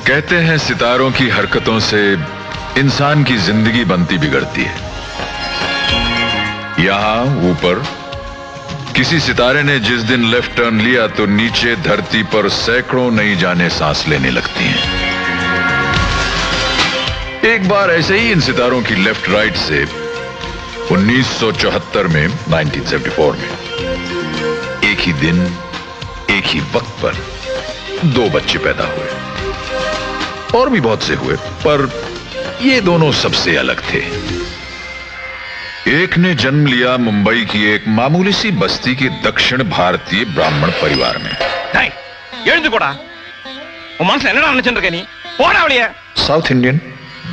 कहते हैं सितारों की हरकतों से इंसान की जिंदगी बनती बिगड़ती है। यहां ऊपर किसी सितारे ने जिस दिन लेफ्ट टर्न लिया तो नीचे धरती पर सैकड़ों नई जानें सांस लेने लगती हैं। एक बार ऐसे ही इन सितारों की लेफ्ट राइट से 1974 में 1974 में एक ही दिन एक ही वक्त पर 2 बच्चे पैदा हुए। और भी बहुत से हुए, पर ये दोनों सबसे अलग थे। एक ने जन्म लिया मुंबई की एक मामूली सी बस्ती के दक्षिण भारतीय ब्राह्मण परिवार में। साउथ इंडियन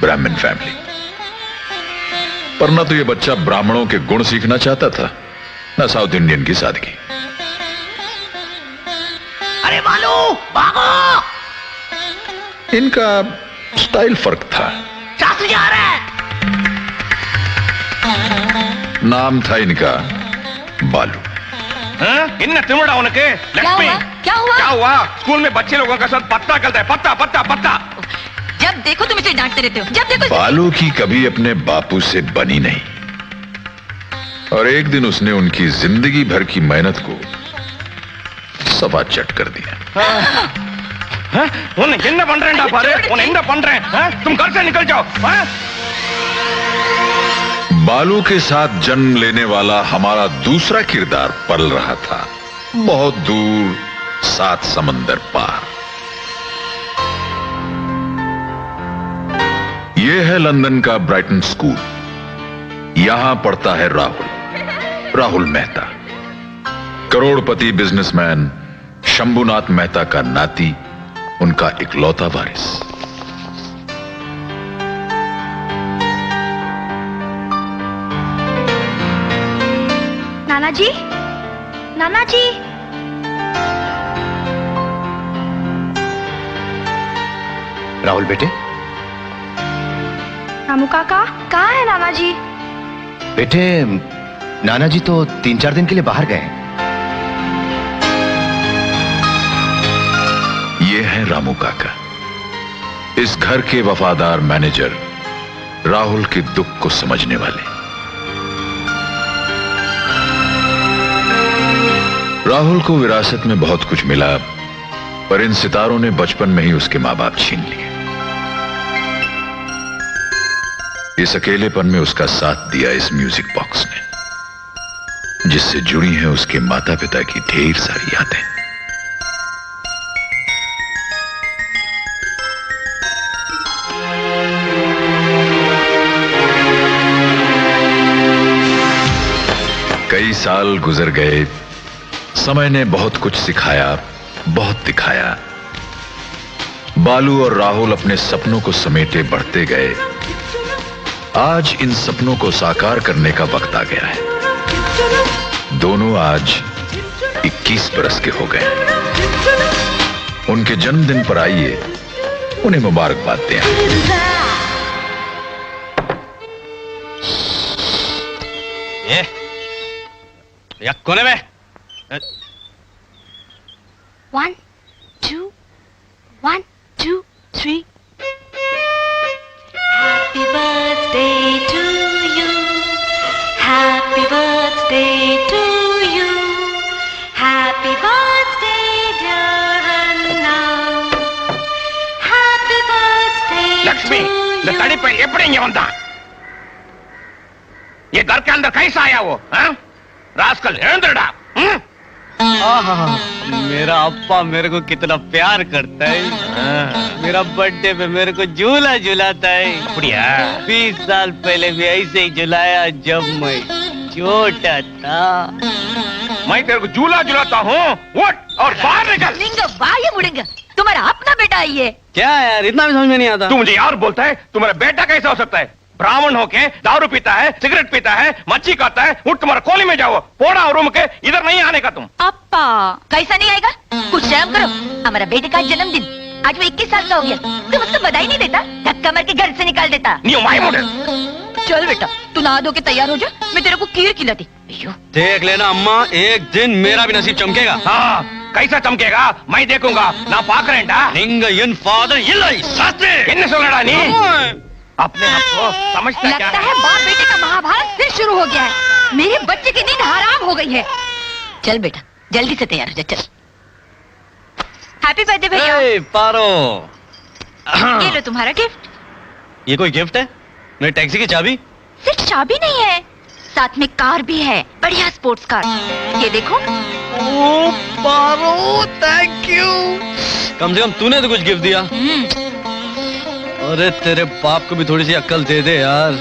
ब्राह्मण फैमिली। पर न तो ये बच्चा ब्राह्मणों के गुण सीखना चाहता था, न साउथ इंडियन की सादगी। अरे बालू भागो! इनका स्टाइल फर्क था। शास्त्री आ रहा है। नाम था इनका बालू। इन्ना तिमड़ा उनके लक्ष्मी। क्या हुआ? क्या हुआ? स्कूल में बच्चे लोगों का साथ पत्ता करता है, पत्ता पत्ता पत्ता। जब देखो तुम इसे डांटते रहते हो, जब देखो। बालू की कभी अपने बापू से बनी नहीं, और एक दिन उसने उनकी जिंदगी भर की मेहनत को सवा चट कर दिया। என்ன பண்றேன்டா பாரு, உன்னை என்ன பண்றேன்? तुम घर से निकल जाओ। बालू के साथ जन्म लेने वाला हमारा दूसरा किरदार पल रहा था बहुत दूर 7 समंदर पार। यह है लंदन का ब्राइटन स्कूल। यहां पढ़ता है राहुल मेहता, करोड़पति बिजनेसमैन शंभुनाथ मेहता का नाती, उनका इकलौता वारिस। नाना जी, नाना जी। राहुल बेटे। रामू काका कहाँ है नाना जी? बेटे नाना जी तो 3-4 दिन के लिए बाहर गए हैं। ये है रामू काका, इस घर के वफादार मैनेजर, राहुल के दुख को समझने वाले। राहुल को विरासत में बहुत कुछ मिला, पर इन सितारों ने बचपन में ही उसके मां बाप छीन लिए। इस अकेलेपन में उसका साथ दिया इस म्यूजिक बॉक्स ने, जिससे जुड़ी हैं उसके माता पिता की ढेर सारी यादें। कई साल गुजर गए, समय ने बहुत कुछ सिखाया, बहुत दिखाया। बालू और राहुल अपने सपनों को समेटे बढ़ते गए। आज इन सपनों को साकार करने का वक्त आ गया है। दोनों आज 21 बरस के हो गए। उनके जन्मदिन पर आइए उन्हें मुबारकबाद दें। कोने में 1 2 1 2 3। Happy birthday to you. Happy birthday to you. Happy birthday dear Anna. Happy birthday Lakshmi, to you. तड़ी पे एपड़ी इங்கே वंदा? ये घर के अंदर कैसा आया वो? रास्कल, एंद्रडा। मेरा अप्पा मेरे को कितना प्यार करता है। मेरा बर्थडे पे मेरे को झूला झुलाता है। बढ़िया। 20 साल पहले भी ऐसे ही झुलाया जब मैं छोटा था। मैं तेरे को झूला झुलाता हूँ। उठ और बाहर निकल। लिंग वाये मुड़ेंगे। तुम्हारा अपना बेटा है ये। क्या यार, इतना भी समझ में नहीं आता। तू मुझे यार बोलता है? तुम्हारा बेटा कैसा हो सकता है? ब्राह्मण होके दारू पीता है, सिगरेट पीता है, मच्छी खाता है, उठ तुम्हारा कोली में जाओ, पोड़ा रूम के, इधर नहीं आने का तुम। अप्पा कैसा नहीं आएगा? कुछ शर्म करो। हमारा बेटे का जन्मदिन, आज वो 21 साल का हो गया। तुम उसको बधाई नहीं देता? धक्का मार के घर से निकाल देता। नहीं माय मॉडल। चल बेटा, तू नहा धो के तैयार हो जा, मैं तेरे को खीर खिलाती। अयो देख लेना अम्मा, एक दिन मेरा भी नसीब चमकेगा। हाँ, कैसा चमकेगा मैं देखूंगा ना। पाकरेंटा निंग इन फादर इल्लाई साथे इन्ने सुनड़ा नहीं। अपने आप को समझता क्या लगता है बाप बेटे का महाभारत फिर शुरू हो गया है। मेरे बच्चे की नींद हराम हो गई है। चल बेटा, जल्दी से तैयार हो जा, चल। हैप्पी बर्थडे भैया। ए, पारो ये लो तुम्हारा गिफ्ट। ये कोई गिफ्ट है? मेरी टैक्सी की चाबी? सिर्फ चाबी नहीं है, साथ में कार भी है, बढ़िया स्पोर्ट्स कार। ये देखो। ओ पारो, थैंक यू। कम से कम तूने तो कुछ गिफ्ट दिया। अरे तेरे बाप को भी थोड़ी सी अक्ल दे दे यार।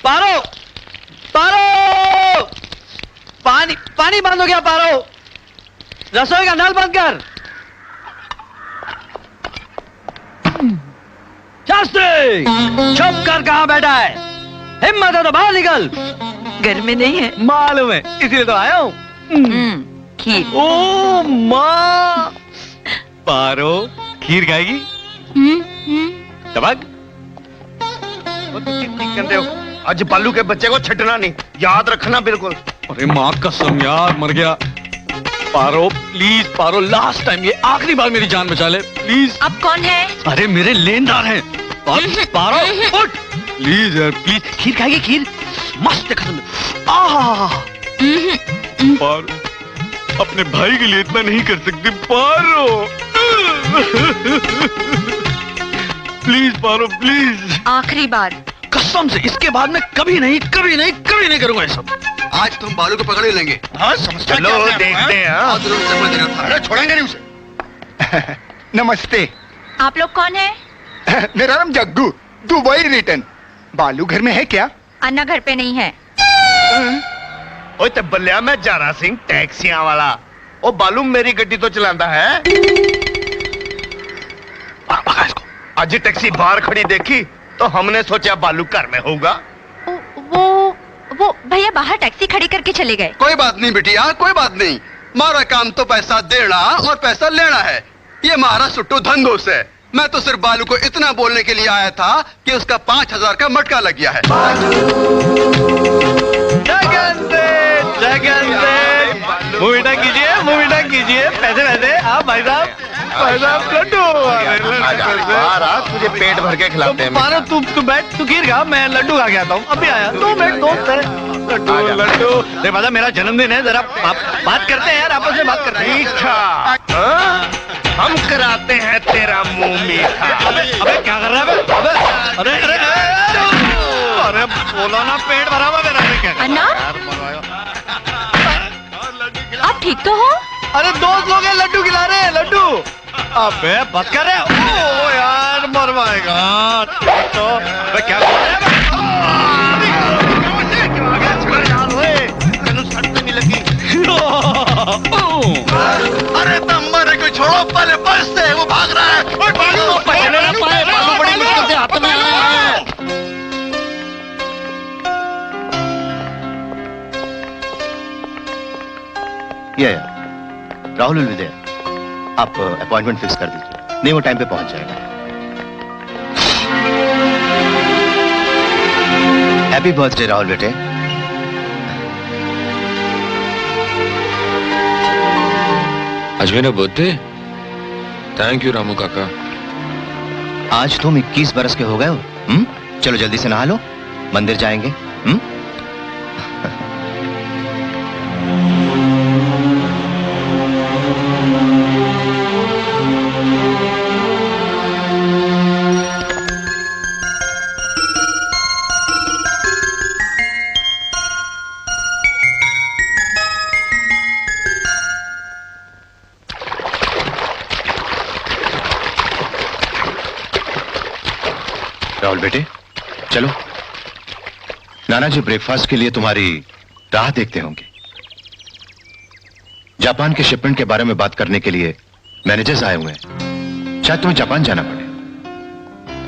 पारो, पारो, पानी बंद हो गया। पारो, रसोई का नल बंद कर। शास्त्री, छुप कर कहाँ बैठा है? हिम्मत है तो बाहर निकल। घर में नहीं है। मालूम है, इसीलिए तो आया हूँ। खीर। ओ माँ, पारो खीर खाएगी? तबक कहते हो आज बालू के बच्चे को छटना नहीं, याद रखना बिल्कुल। अरे माँ कसम यार, मर गया। पारो प्लीज, पारो लास्ट टाइम, ये आखिरी बार मेरी जान बचा ले प्लीज। अब कौन है? अरे मेरे लेनदार हैं। पारो उठ प्लीज यार, प्लीज। खीर खाएगी? खीर मस्त है, खत्म। पारो अपने भाई के लिए इतना नहीं कर सकती पारो। प्लीज पारो प्लीज, आखिरी बार। कसम से इसके बाद में कभी नहीं कभी नहीं कभी नहीं करूंगा ये सब। आज तुम बालू को पकड़ ही लेंगे। हाँ समझता चलो देखते हैं। अरे छोड़ेंगे नहीं उसे। नमस्ते। आप लोग कौन है? मेरा नाम जग्गू, दुबई रिटर्न। बालू घर में है क्या? अन्ना घर पे नहीं है। ओए ते बल्लिया, मैं जारा सिंह टैक्सियां वाला। ओ बालू मेरी गड्डी तो चलाता है। भगा इसको। आज टैक्सी बाहर खड़ी देखी तो हमने सोचा बालू घर में होगा। वो भैया बाहर टैक्सी खड़ी करके चले गए। कोई बात नहीं बिटिया, कोई बात नहीं। हमारा काम तो पैसा देना और पैसा लेना है। ये हमारा सुट्टू धंधोस है। मैं तो सिर्फ बालू को इतना बोलने के लिए आया था कि उसका 5000 का मटका लग गया है। मूवीटा कीजिए, मूवीटा कीजिए। पैसे वैसे आप भाई साहब लड्डू। तुझे पेट भर के खिलाते हैं। मानो तू बैठ, तू खीर खा, मैं लड्डू खा के आता हूँ। अभी आया 2 मिनट, दोस्त है। लड्डू लड्डू। देख बाबा, मेरा जन्मदिन है, जरा बात करते हैं यार, आपस में बात करते हैं। मीठा हम कराते हैं तेरा मुंह मीठा। अबे क्या कर रहा है? अबे अरे अरे बोलो ना, पेट भरा हुआ मेरा। क्या अन्ना, आप ठीक तो हो? अरे दोस्त लोग हैं, लड्डू खिला रहे हैं, लड्डू। अबे बस कर रहे। ओ यार मरवाएगा तो। क्या कर रहे हैं? अरे तम्बारे को छोड़ो, पहले बस से वो भाग रहा है। पकड़ने ना पाए, बालू बड़ी मुश्किल से हाथ में आया है। Rahul will be there. आप अपॉइंटमेंट फिक्स कर दीजिए। नहीं, वो टाइम पे पहुंच जाएगा। हैप्पी बर्थडे राहुल बेटे। आज मेरा बर्थडे। थैंक यू रामू काका। आज तुम 21 बरस के हो गए हो। चलो जल्दी से नहा लो, मंदिर जाएंगे। राहुल बेटे चलो, नाना जी ब्रेकफास्ट के लिए तुम्हारी राह देखते होंगे। जापान के शिपमेंट के बारे में बात करने के लिए मैनेजर्स आए हुए हैं। शायद तुम्हें जापान जाना पड़े।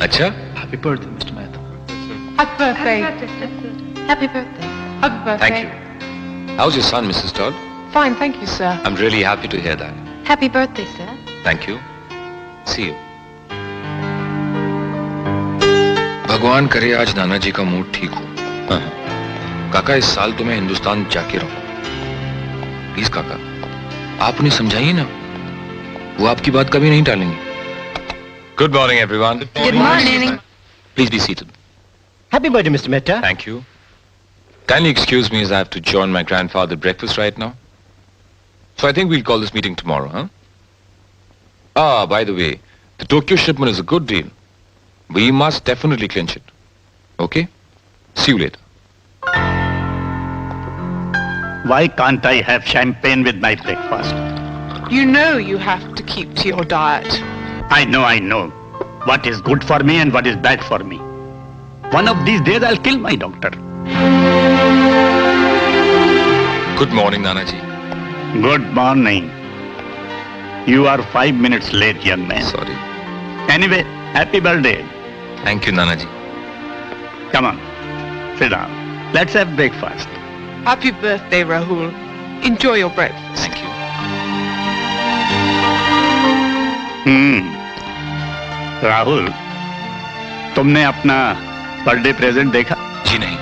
अच्छा, happy birthday mister Mehta. Happy birthday. Happy birthday. Happy birthday. Thank you. How's your son, Mrs. Todd? Fine, thank you, sir. I'm really happy to hear that. Happy birthday, sir. Thank you. See you. भगवान करे आज नाना जी का mood ठीक हो। काका, इस साल तो मैं हिंदुस्तान जाके रहूं। प्लीज काका, आप उन्हें समझाइए ना, वो आपकी बात कभी नहीं टालेंगे। Good morning, everyone. Good morning. Please be seated. Happy birthday mister Mehta. Thank you. Kindly excuse me as I have to join my grandfather breakfast right now. So I think we'll call this meeting tomorrow, huh? Ah, by the way, the Tokyo shipment is a good deal. We must definitely clinch it. Okay? See you later. Why can't I have champagne with my breakfast? You know you have to keep to your diet. I know. What is good for me and what is bad for me. One of these days I'll kill my doctor. Good morning, Nana ji. Good morning. You are 5 minutes late, young man. Sorry. Anyway, happy birthday. Thank you, Nana ji. Come on, sit down. Let's have breakfast. Happy birthday, Rahul. Enjoy your breakfast. Thank you. Rahul, तुमने अपना birthday present देखा? जी नहीं।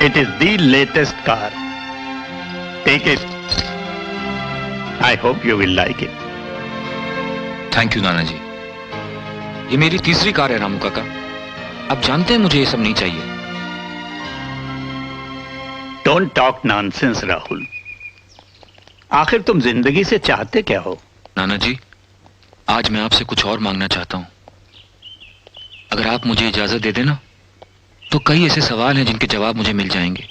It is the latest car. Take it. I hope you will like it. Thank you नाना जी। ये मेरी तीसरी car है रामू काका। आप जानते हैं मुझे ये सब नहीं चाहिए। Don't talk nonsense, Rahul. आखिर तुम जिंदगी से चाहते क्या हो? नाना जी, आज मैं आपसे कुछ और मांगना चाहता हूं। अगर आप मुझे इजाजत दे देना तो कई ऐसे सवाल हैं जिनके जवाब मुझे मिल जाएंगे।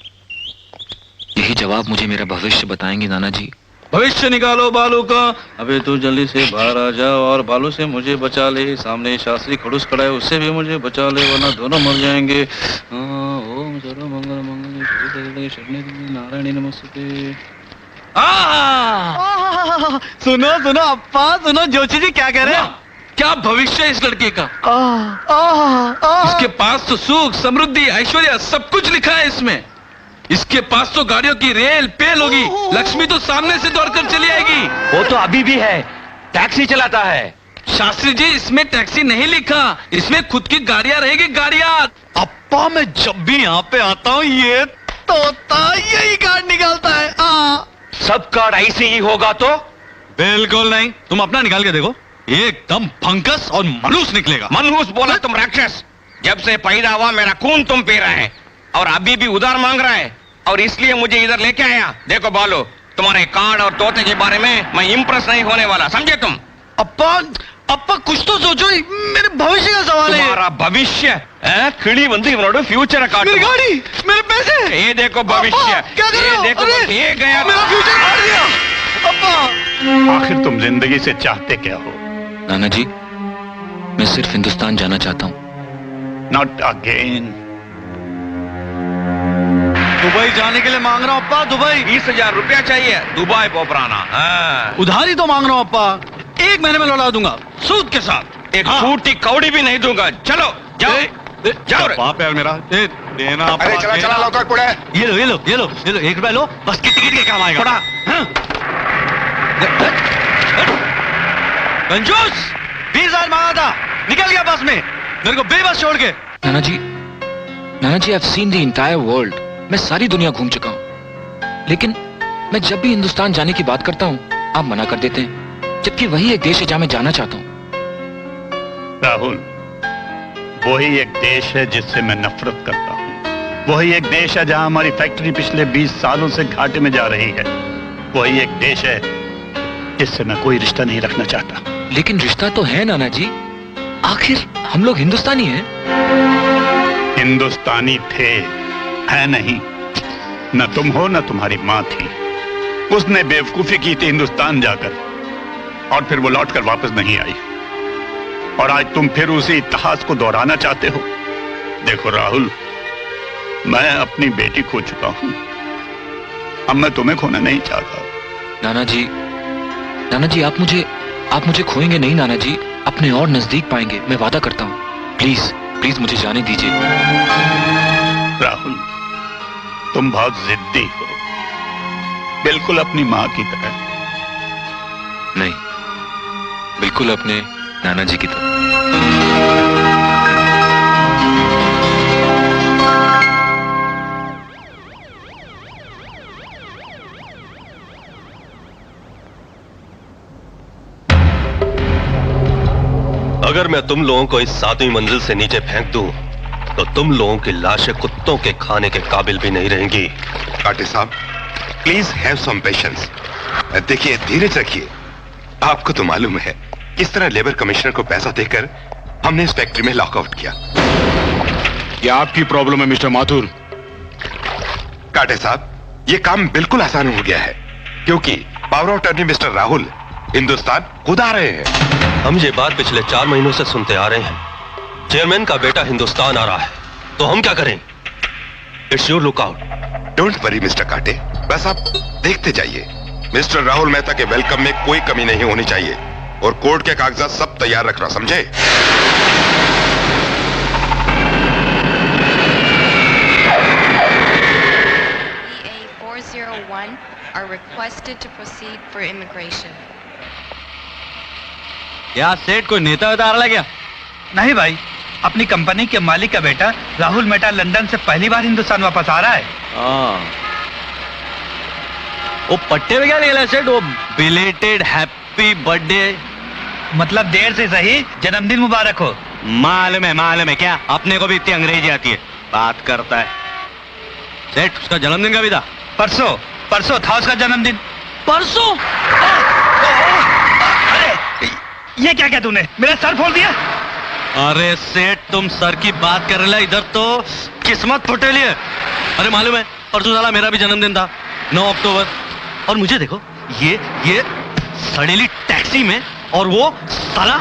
यही जवाब मुझे मेरा भविष्य बताएंगे नाना जी। भविष्य निकालो बालू का, अबे तू जल्दी से बाहर आ जा और बालू से मुझे बचा ले। सामने शास्त्री खड़ूस खड़ा है, उससे भी मुझे बचा ले वरना दोनों मर जाएंगे। ओम सर्व मंगल मंगल शरणे नारायणी नमस्ते। सुनो अप्पा, सुनो जोशी जी क्या कह रहे हैं? क्या भविष्य है इस लड़के का? इसके पास तो सुख समृद्धि ऐश्वर्य सब कुछ लिखा है इसमें। इसके पास तो गाड़ियों की रेल पेल होगी, लक्ष्मी तो सामने से दौड़कर चली आएगी। वो तो अभी भी है, टैक्सी चलाता है। शास्त्री जी, इसमें टैक्सी नहीं लिखा, इसमें खुद की गाड़ियां रहेगी, गाड़ियां। अप्पा, मैं जब भी यहाँ पे आता हूँ ये तोता यही कार्ड निकालता है। सब कार्ड ऐसे ही होगा तो? बिल्कुल नहीं, तुम अपना निकाल के देखो, एकदम फंगस और मनहूस निकलेगा। मनहूस बोला तुम राक्षस। जब से पैदा हुआ मेरा खून तुम पी रहे हैं और अभी भी उधार मांग रहा है और इसलिए मुझे इधर लेके आया। देखो बालू, तुम्हारे कार्ड और तोते के बारे में मैं इम्प्रेस नहीं होने वाला, समझे तुम? अप्पा कुछ तो सोचो, मेरे भविष्य का सवाल है। तुम्हारा भविष्य खिड़ी बंदी बनोड़ो, फ्यूचर काट। मेरी गाड़ी, मेरे पैसे, ये देखो भविष्य। क्या कर रहे हो? देखो ये गया, मेरा फ्यूचर काट दिया। अप्पा, आखिर तुम जिंदगी से चाहते क्या हो? नाना जी, मैं सिर्फ हिंदुस्तान जाना चाहता हूँ। Not again. दुबई जाने के लिए मांग रहा हूँ अप्पा, दुबई। 20,000 रुपया चाहिए दुबई पोपराना। उधारी तो मांग रहा हूँ अप्पा, 1 महीने में लौटा दूंगा सूद के साथ। एक फूटी कौड़ी भी नहीं दूंगा। चलो जाओ जाओ। बाप यार मेरा, देना। अरे चला लौकर पुड़े। ये लो 1 रुपया लो, बस की टिकट के काम आएगा। थोड़ा कंजूस, 20,000 मांगा था, निकल गया बस में, मेरे को बेबस छोड़ के। नाना जी, I've seen the entire world. मैं सारी दुनिया घूम चुका हूँ, लेकिन मैं जब भी हिंदुस्तान जाने की बात करता हूँ आप मना कर देते हैं, जबकि वही एक देश है जहाँ मैं जाना चाहता हूँ। राहुल, वही एक देश है जिससे मैं नफरत करता हूँ। वही एक देश है जहाँ हमारी फैक्ट्री पिछले 20 सालों से घाटे में जा रही है। वही एक देश है जिससे मैं कोई रिश्ता नहीं रखना चाहता। लेकिन रिश्ता तो है नाना जी, आखिर हम लोग हिंदुस्तानी हैं। हिंदुस्तानी थे, है नहीं। न तुम हो न तुम्हारी माँ थी। उसने बेवकूफी की थी हिंदुस्तान जाकर, और फिर वो लौटकर वापस नहीं आई। और आज तुम फिर उसी इतिहास को दोहराना चाहते हो। देखो राहुल, मैं अपनी बेटी खो चुका हूं। अब मैं तुम्हें खोना नहीं चाहता। नाना जी आप मुझे खोएंगे नहीं नाना जी, अपने और नजदीक पाएंगे, मैं वादा करता हूँ। प्लीज प्लीज मुझे जाने दीजिए। राहुल, तुम बहुत जिद्दी हो, बिल्कुल अपनी माँ की तरह। नहीं, बिल्कुल अपने नाना जी की तरह। अगर मैं तुम लोगों को इस 7वीं मंजिल से नीचे फेंक दूं, तो तुम लोगों की लाशें कुत्तों के खाने के काबिल भी नहीं रहेंगी। काटे साहब, प्लीज हैव सम पेशेंस। देखिए, धीरज रखिए। आपको तो मालूम है किस तरह लेबर कमिश्नर को पैसा देकर हमने इस फैक्ट्री में लॉकआउट किया। ये आपकी प्रॉब्लम है मिस्टर माथुर। काटे साहब, ये काम बिल्कुल आसान हो गया है, क्योंकि power of attorney mister Rahul Hindustan खुद आ रहे हैं। हम ये बात पिछले 4 महीनों से सुनते आ रहे हैं। चेयरमैन का बेटा हिंदुस्तान आ रहा है, तो हम क्या करें? It's your lookout. Don't worry mister काटे, बस आप देखते जाइए। मिस्टर राहुल मेहता के वेलकम में कोई कमी नहीं होनी चाहिए, और कोर्ट के कागजात सब तैयार रखना, समझे? EA401 are requested to proceed for immigration. क्या सेठ कोई नेता वेता आ रहा है क्या? नहीं भाई, अपनी कंपनी के मालिक का बेटा राहुल मेहता लंदन से पहली बार हिंदुस्तान वापस आ रहा है। वो पट्टे में क्या निकला है सेठ? वो बिलेटेड हैप्पी बर्थडे, मतलब देर से सही जन्मदिन मुबारक हो। मालूम है क्या? अपने को भी इतनी अंग्रेजी आती है, बात करता है। सेठ, उसका जन्मदिन कभी था? परसों था उसका जन्मदिन। परसों? ये क्या क्या तूने मेरा सर फोड़ दिया? अरे सेठ, तुम सर की बात कर रहे, इधर तो किस्मत फुटेली है। अरे मालूम है, परसों साला मेरा भी जन्मदिन था, 9 अक्टूबर। और मुझे देखो, ये सड़ेली टैक्सी में, और वो साला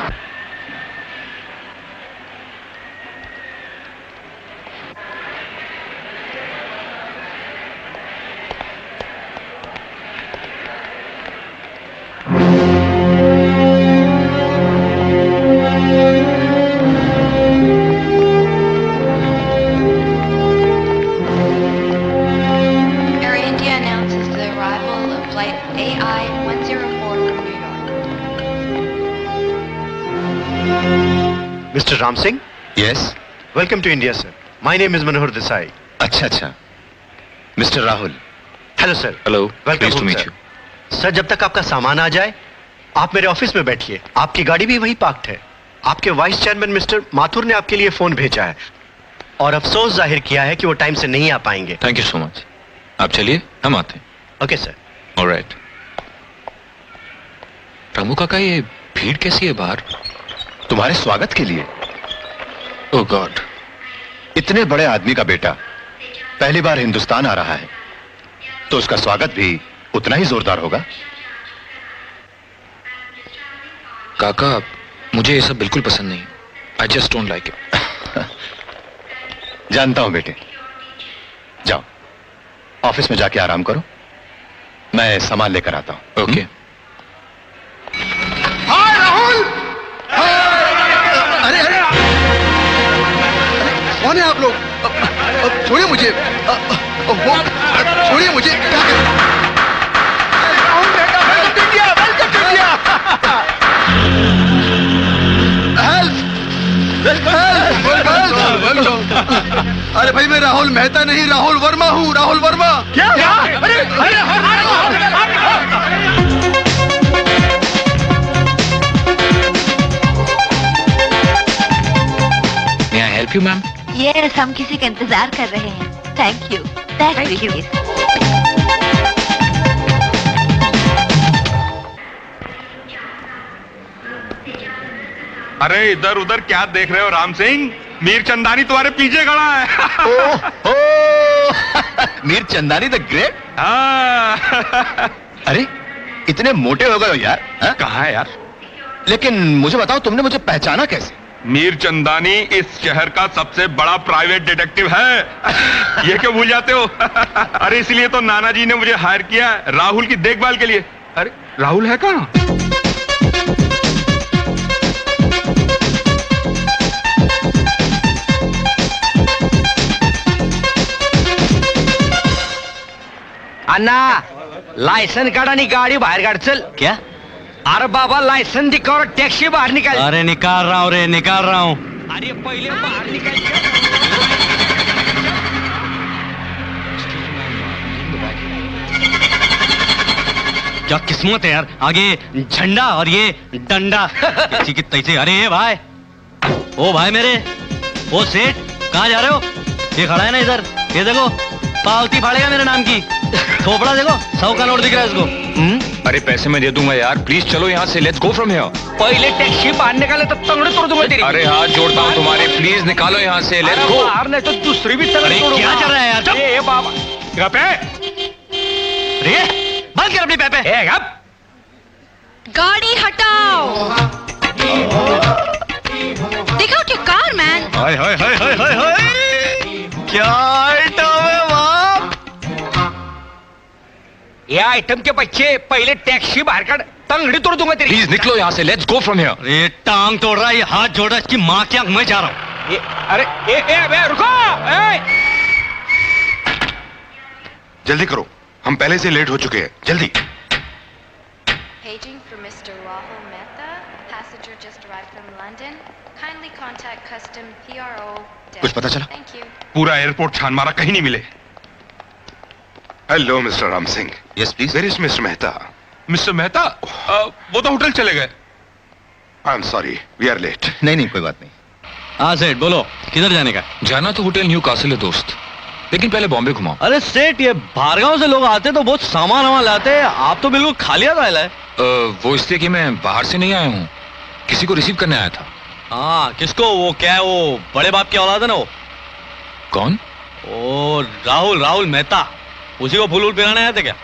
Mr. Ram Singh? Yes. Welcome to India, sir. My name is Manohar Desai. अच्छा, mister Rahul. Hello, sir. Hello, Welcome please to home, meet sir. You. Sir, जब तक आपका सामान आ जाए, आप मेरे ऑफिस में बैठिए। आपकी गाड़ी भी वहीं पार्क्ड है। आपके वाइस चेयरमैन मिस्टर माथुर ने आपके लिए फोन भेजा है, और अफसोस जाहिर किया है कि वो टाइम से नहीं आ पाएंगे। Thank you so much. आप चलिए, हम आते हैं। Okay sir. ऑलराइट। रामू काका, ये भीड़ कैसी है बाहर? तुम्हारे स्वागत के लिए। ओह गॉड, इतने बड़े आदमी का बेटा पहली बार हिंदुस्तान आ रहा है, तो उसका स्वागत भी उतना ही जोरदार होगा। काका, मुझे ये सब बिल्कुल पसंद नहीं। I just don't like it. जानता हूं बेटे, जाओ ऑफिस में जाके आराम करो, मैं सामान लेकर आता हूं। ओके। हाय राहुल! अरे अरे कौन है आप लोग? छोड़िए मुझे, छोड़िए मुझे। क्या राहुल बेटा, welcome to India, welcome to India. अरे भाई, मैं राहुल मेहता नहीं, राहुल वर्मा हूँ, राहुल वर्मा। क्या? अरे अरे May I help you, ma'am? Yes, हम किसी का इंतजार कर रहे हैं। Thank you. Thank you. अरे इधर उधर क्या देख रहे हो राम सिंह? मीर चंदानी तुम्हारे पीछे खड़ा है। Mir Chandani the great. अरे इतने मोटे हो गए हो यार। कहाँ है यार? लेकिन मुझे बताओ, तुमने मुझे पहचाना कैसे? मीर चंदानी इस शहर का सबसे बड़ा प्राइवेट डिटेक्टिव है। ये क्यों भूल जाते हो? अरे इसलिए तो नाना जी ने मुझे हायर किया है राहुल की देखभाल के लिए। अरे राहुल है कहाँ? अन्ना लायसन काढ आणि गाडी बाहेर काढ चल. क्या? अरे बाबा लायसन दिखाओ और टैक्सी बाहर निकाल. अरे निकाल रहा हूँ रे, निकाल रहा हूँ. अरे पहले बाहर निकाल. क्या किस्मत है यार, आगे झंडा और ये डंडा. किसी की तैसे. अरे ये भाई, ओ भाई मेरे, ओ सेठ कहाँ जा रहे हो? ये खड़ा है ना इधर, ये देखो पावती फाड़ेगा मेरे नाम की. थोपड़ा देखो, 100 का नोट दिख रहा है इसको. अरे पैसे मैं दे दूंगा यार, प्लीज चलो यहाँ से, लेट्स गो फ्रॉम हियर. पहले टैक्सी बाहर निकाले तब तंगड़े तोड़ दूंगा तेरी. अरे हाथ जोड़ता हूँ तुम्हारे, प्लीज निकालो यहाँ से, लेट्स गो. बाहर नहीं तो दूसरी भी तंगड़े तोड़ूंगा. क्या चल रहा है यार? ये बाबा रे बंद कर अपनी पैपे. गाड़ी हटाओ. देखो क्या कार मैन. हाय हाय हाय हाय हाय हाय, क्या आइटम है बाप. ये आइटम के बच्चे पहले टैक्सी बाहर काट, तंगड़ी तोड़ दूंगा तेरी. प्लीज निकलो यहाँ से, लेट्स गो फ्रॉम हियर. ये टांग तोड़ रहा है, ये हाथ जोड़ रहा है, इसकी माँ की आंख में जा रहा हूँ. अरे ए रुको. जल्दी करो, हम पहले से लेट हो चुके हैं, जल्दी. Paging for Mr. Rahul Mehta. Passenger just arrived from London. Kindly contact custom PRO. कुछ पता चला? Thank you. पूरा एयरपोर्ट छान मारा, कहीं नहीं मिले. Hello mister Ram Singh. Yes please. Where is mister Mehta? Mister Mehta वो तो होटल चले गए. I am sorry, we are late. नहीं नहीं कोई बात नहीं. हाँ सेठ बोलो, किधर जाने का? जाना तो होटल न्यू कासल है दोस्त, लेकिन पहले बॉम्बे घुमाओ. अरे सेठ, ये बाहरगांव से लोग आते तो बहुत सामान वामान लाते हैं, आप तो बिल्कुल खाली हाथ आए. वो इसलिए कि मैं बाहर से नहीं आया हूँ, किसी को रिसीव करने आया था. हाँ किसको? वो क्या है, वो बड़े बाप की औलाद है ना वो. कौन? ओ राहुल मेहता, उसी को फूल पिलाने आए थे क्या?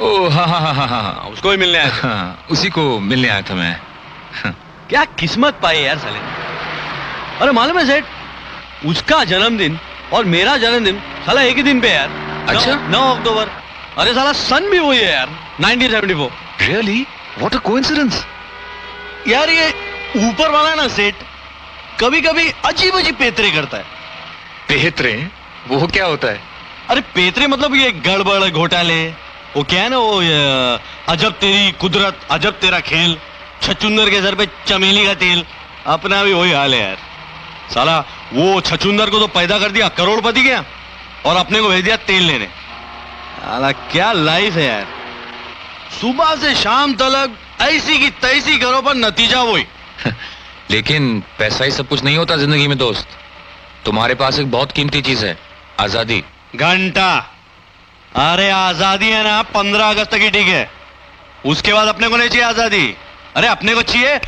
ओ हाँ, उसको ही मिलने आया था. हाँ, उसी को मिलने आया था मैं. क्या किस्मत पाई यार साले. अरे मालूम है सेठ, उसका जन्मदिन और मेरा जन्मदिन साला एक ही दिन पे यार. अच्छा? 9 अक्टूबर. अरे साला सन भी वही है यार, 1974. रियली? What a coincidence. यार ये ऊपर वाला ना सेठ, कभी कभी अजीब अजीब पेतरे करता है. पेतरे? वो क्या होता है? अरे पेतरे मतलब ये गड़बड़ घोटाले. वो क्या है ना, वो अजब तेरी कुदरत अजब तेरा खेल, छचुंदर के सर पे चमेली का तेल. अपना भी वही हाल है यार. साला वो छचुंदर को तो पैदा कर दिया करोड़पति गया, और अपने को भेज दिया तेल लेने. साला क्या लाइफ है यार. सुबह से शाम तक ऐसी की तैसी करो, पर नतीजा वही. लेकिन पैसा ही सब कुछ नहीं होता जिंदगी में दोस्त. तुम्हारे पास एक बहुत कीमती चीज है, आजादी. घंटा. अरे आजादी है ना 15 अगस्त तक ही ठीक है, उसके बाद अपने को नहीं चाहिए आजादी. अरे अपने को चाहिए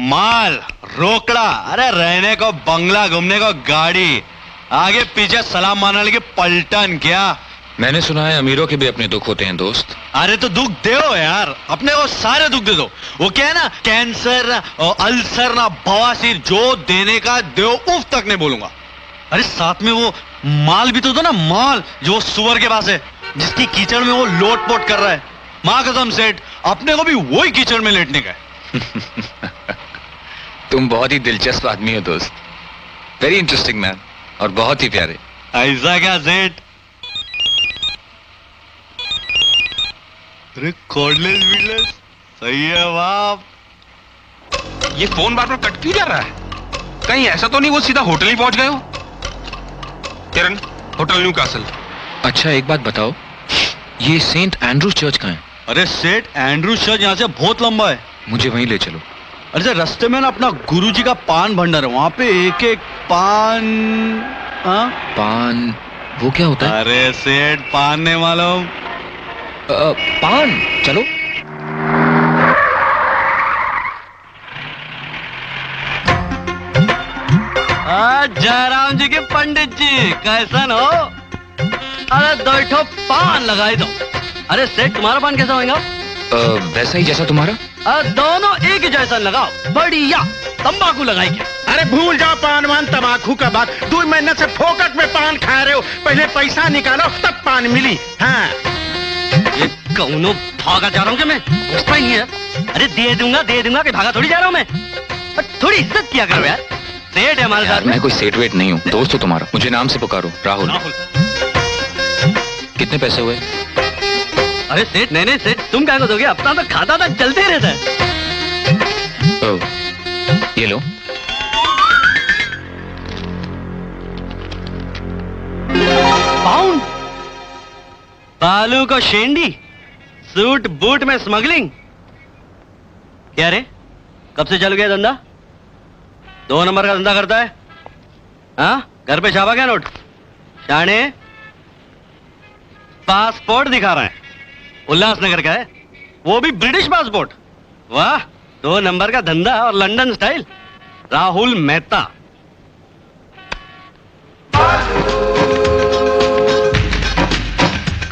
माल, रोकड़ा. अरे रहने को बंगला, घूमने को गाड़ी, आगे पीछे सलाम मारने लगे पलटन. क्या? मैंने सुना है अमीरों के भी अपने दुख होते हैं दोस्त. अरे तो दुख दो यार, अपने को सारे दुख दे दो. वो क्या है ना, कैंसर अल्सर ना बवासीर, जो देने का दो, उफ तक नहीं बोलूंगा. अरे साथ में वो माल भी तो दो ना, माल जो सुअर के पास है, जिसकी कीचड़ में वो लोट पोट कर रहा है. माँ कसम सेठ, अपने को भी वही कीचड़ में लेटने का है. तुम बहुत ही दिलचस्प आदमी हो दोस्त. वेरी इंटरेस्टिंग मैन, और बहुत ही प्यारे. ऐसा क्या सेठ? अरे कॉर्डलेस वीडलेस सही है बाप. ये फोन बार बार कट क्यों जा रहा है? कहीं ऐसा तो नहीं वो सीधा होटल ही पहुंच गए हो? किरण, होटल न्यू कासल. अच्छा एक बात बताओ, ये सेंट एंड्रूज चर्च कहाँ है? अरे सेठ एंड्रूज चर्च यहाँ से बहुत लंबा है. मुझे वहीं ले चलो. अरे रास्ते में ना अपना गुरुजी का पान भंडार है, वहां पे एक एक पान. हाँ पान? वो क्या होता है? अरे सेठ पान नहीं मालूम? पान. चलो. जयराम जी के पंडित जी कैसन हो? अरे 2 पान लगाई दो. अरे सेठ तुम्हारा पान कैसा होगा? वैसा ही जैसा तुम्हारा. दोनों एक ही जैसा लगाओ, बढ़िया. तंबाकू लगाई क्या? अरे भूल जाओ पान वान तमाकू का बात। 2 महीने से फोकट में पान खा रहे हो। पहले पैसा निकालो तब पान मिली। हाँ ये कौनो भागा जा रहा हूँ क्या मैं? पूछता ही नहीं है। अरे दे दूंगा कि भागा थोड़ी जा रहा हूँ मैं। थोड़ी इज्जत किया करो यार। सेठ है हमारे साथ में। मैं कोई सेठ वेट नहीं हूँ, दोस्त हो तुम्हारा। मुझे नाम से पुकारो, राहुल। कितने पैसे हुए? अरे सेठ नहीं सेठ, तुम क्या दोगे? अपना तो खाता था चलते ही रहता है। ये लो। पाउंड बालू को शेंडी, सूट बूट में स्मगलिंग। क्या रे, कब से चल गया धंधा? 2 नंबर का धंधा करता है? हाँ, घर पे छापा क्या नोट? शाने पासपोर्ट दिखा रहा है, उल्लासनगर का है, वो भी ब्रिटिश पासपोर्ट। वाह, 2 नंबर का धंधा और लंदन स्टाइल। राहुल मेहता।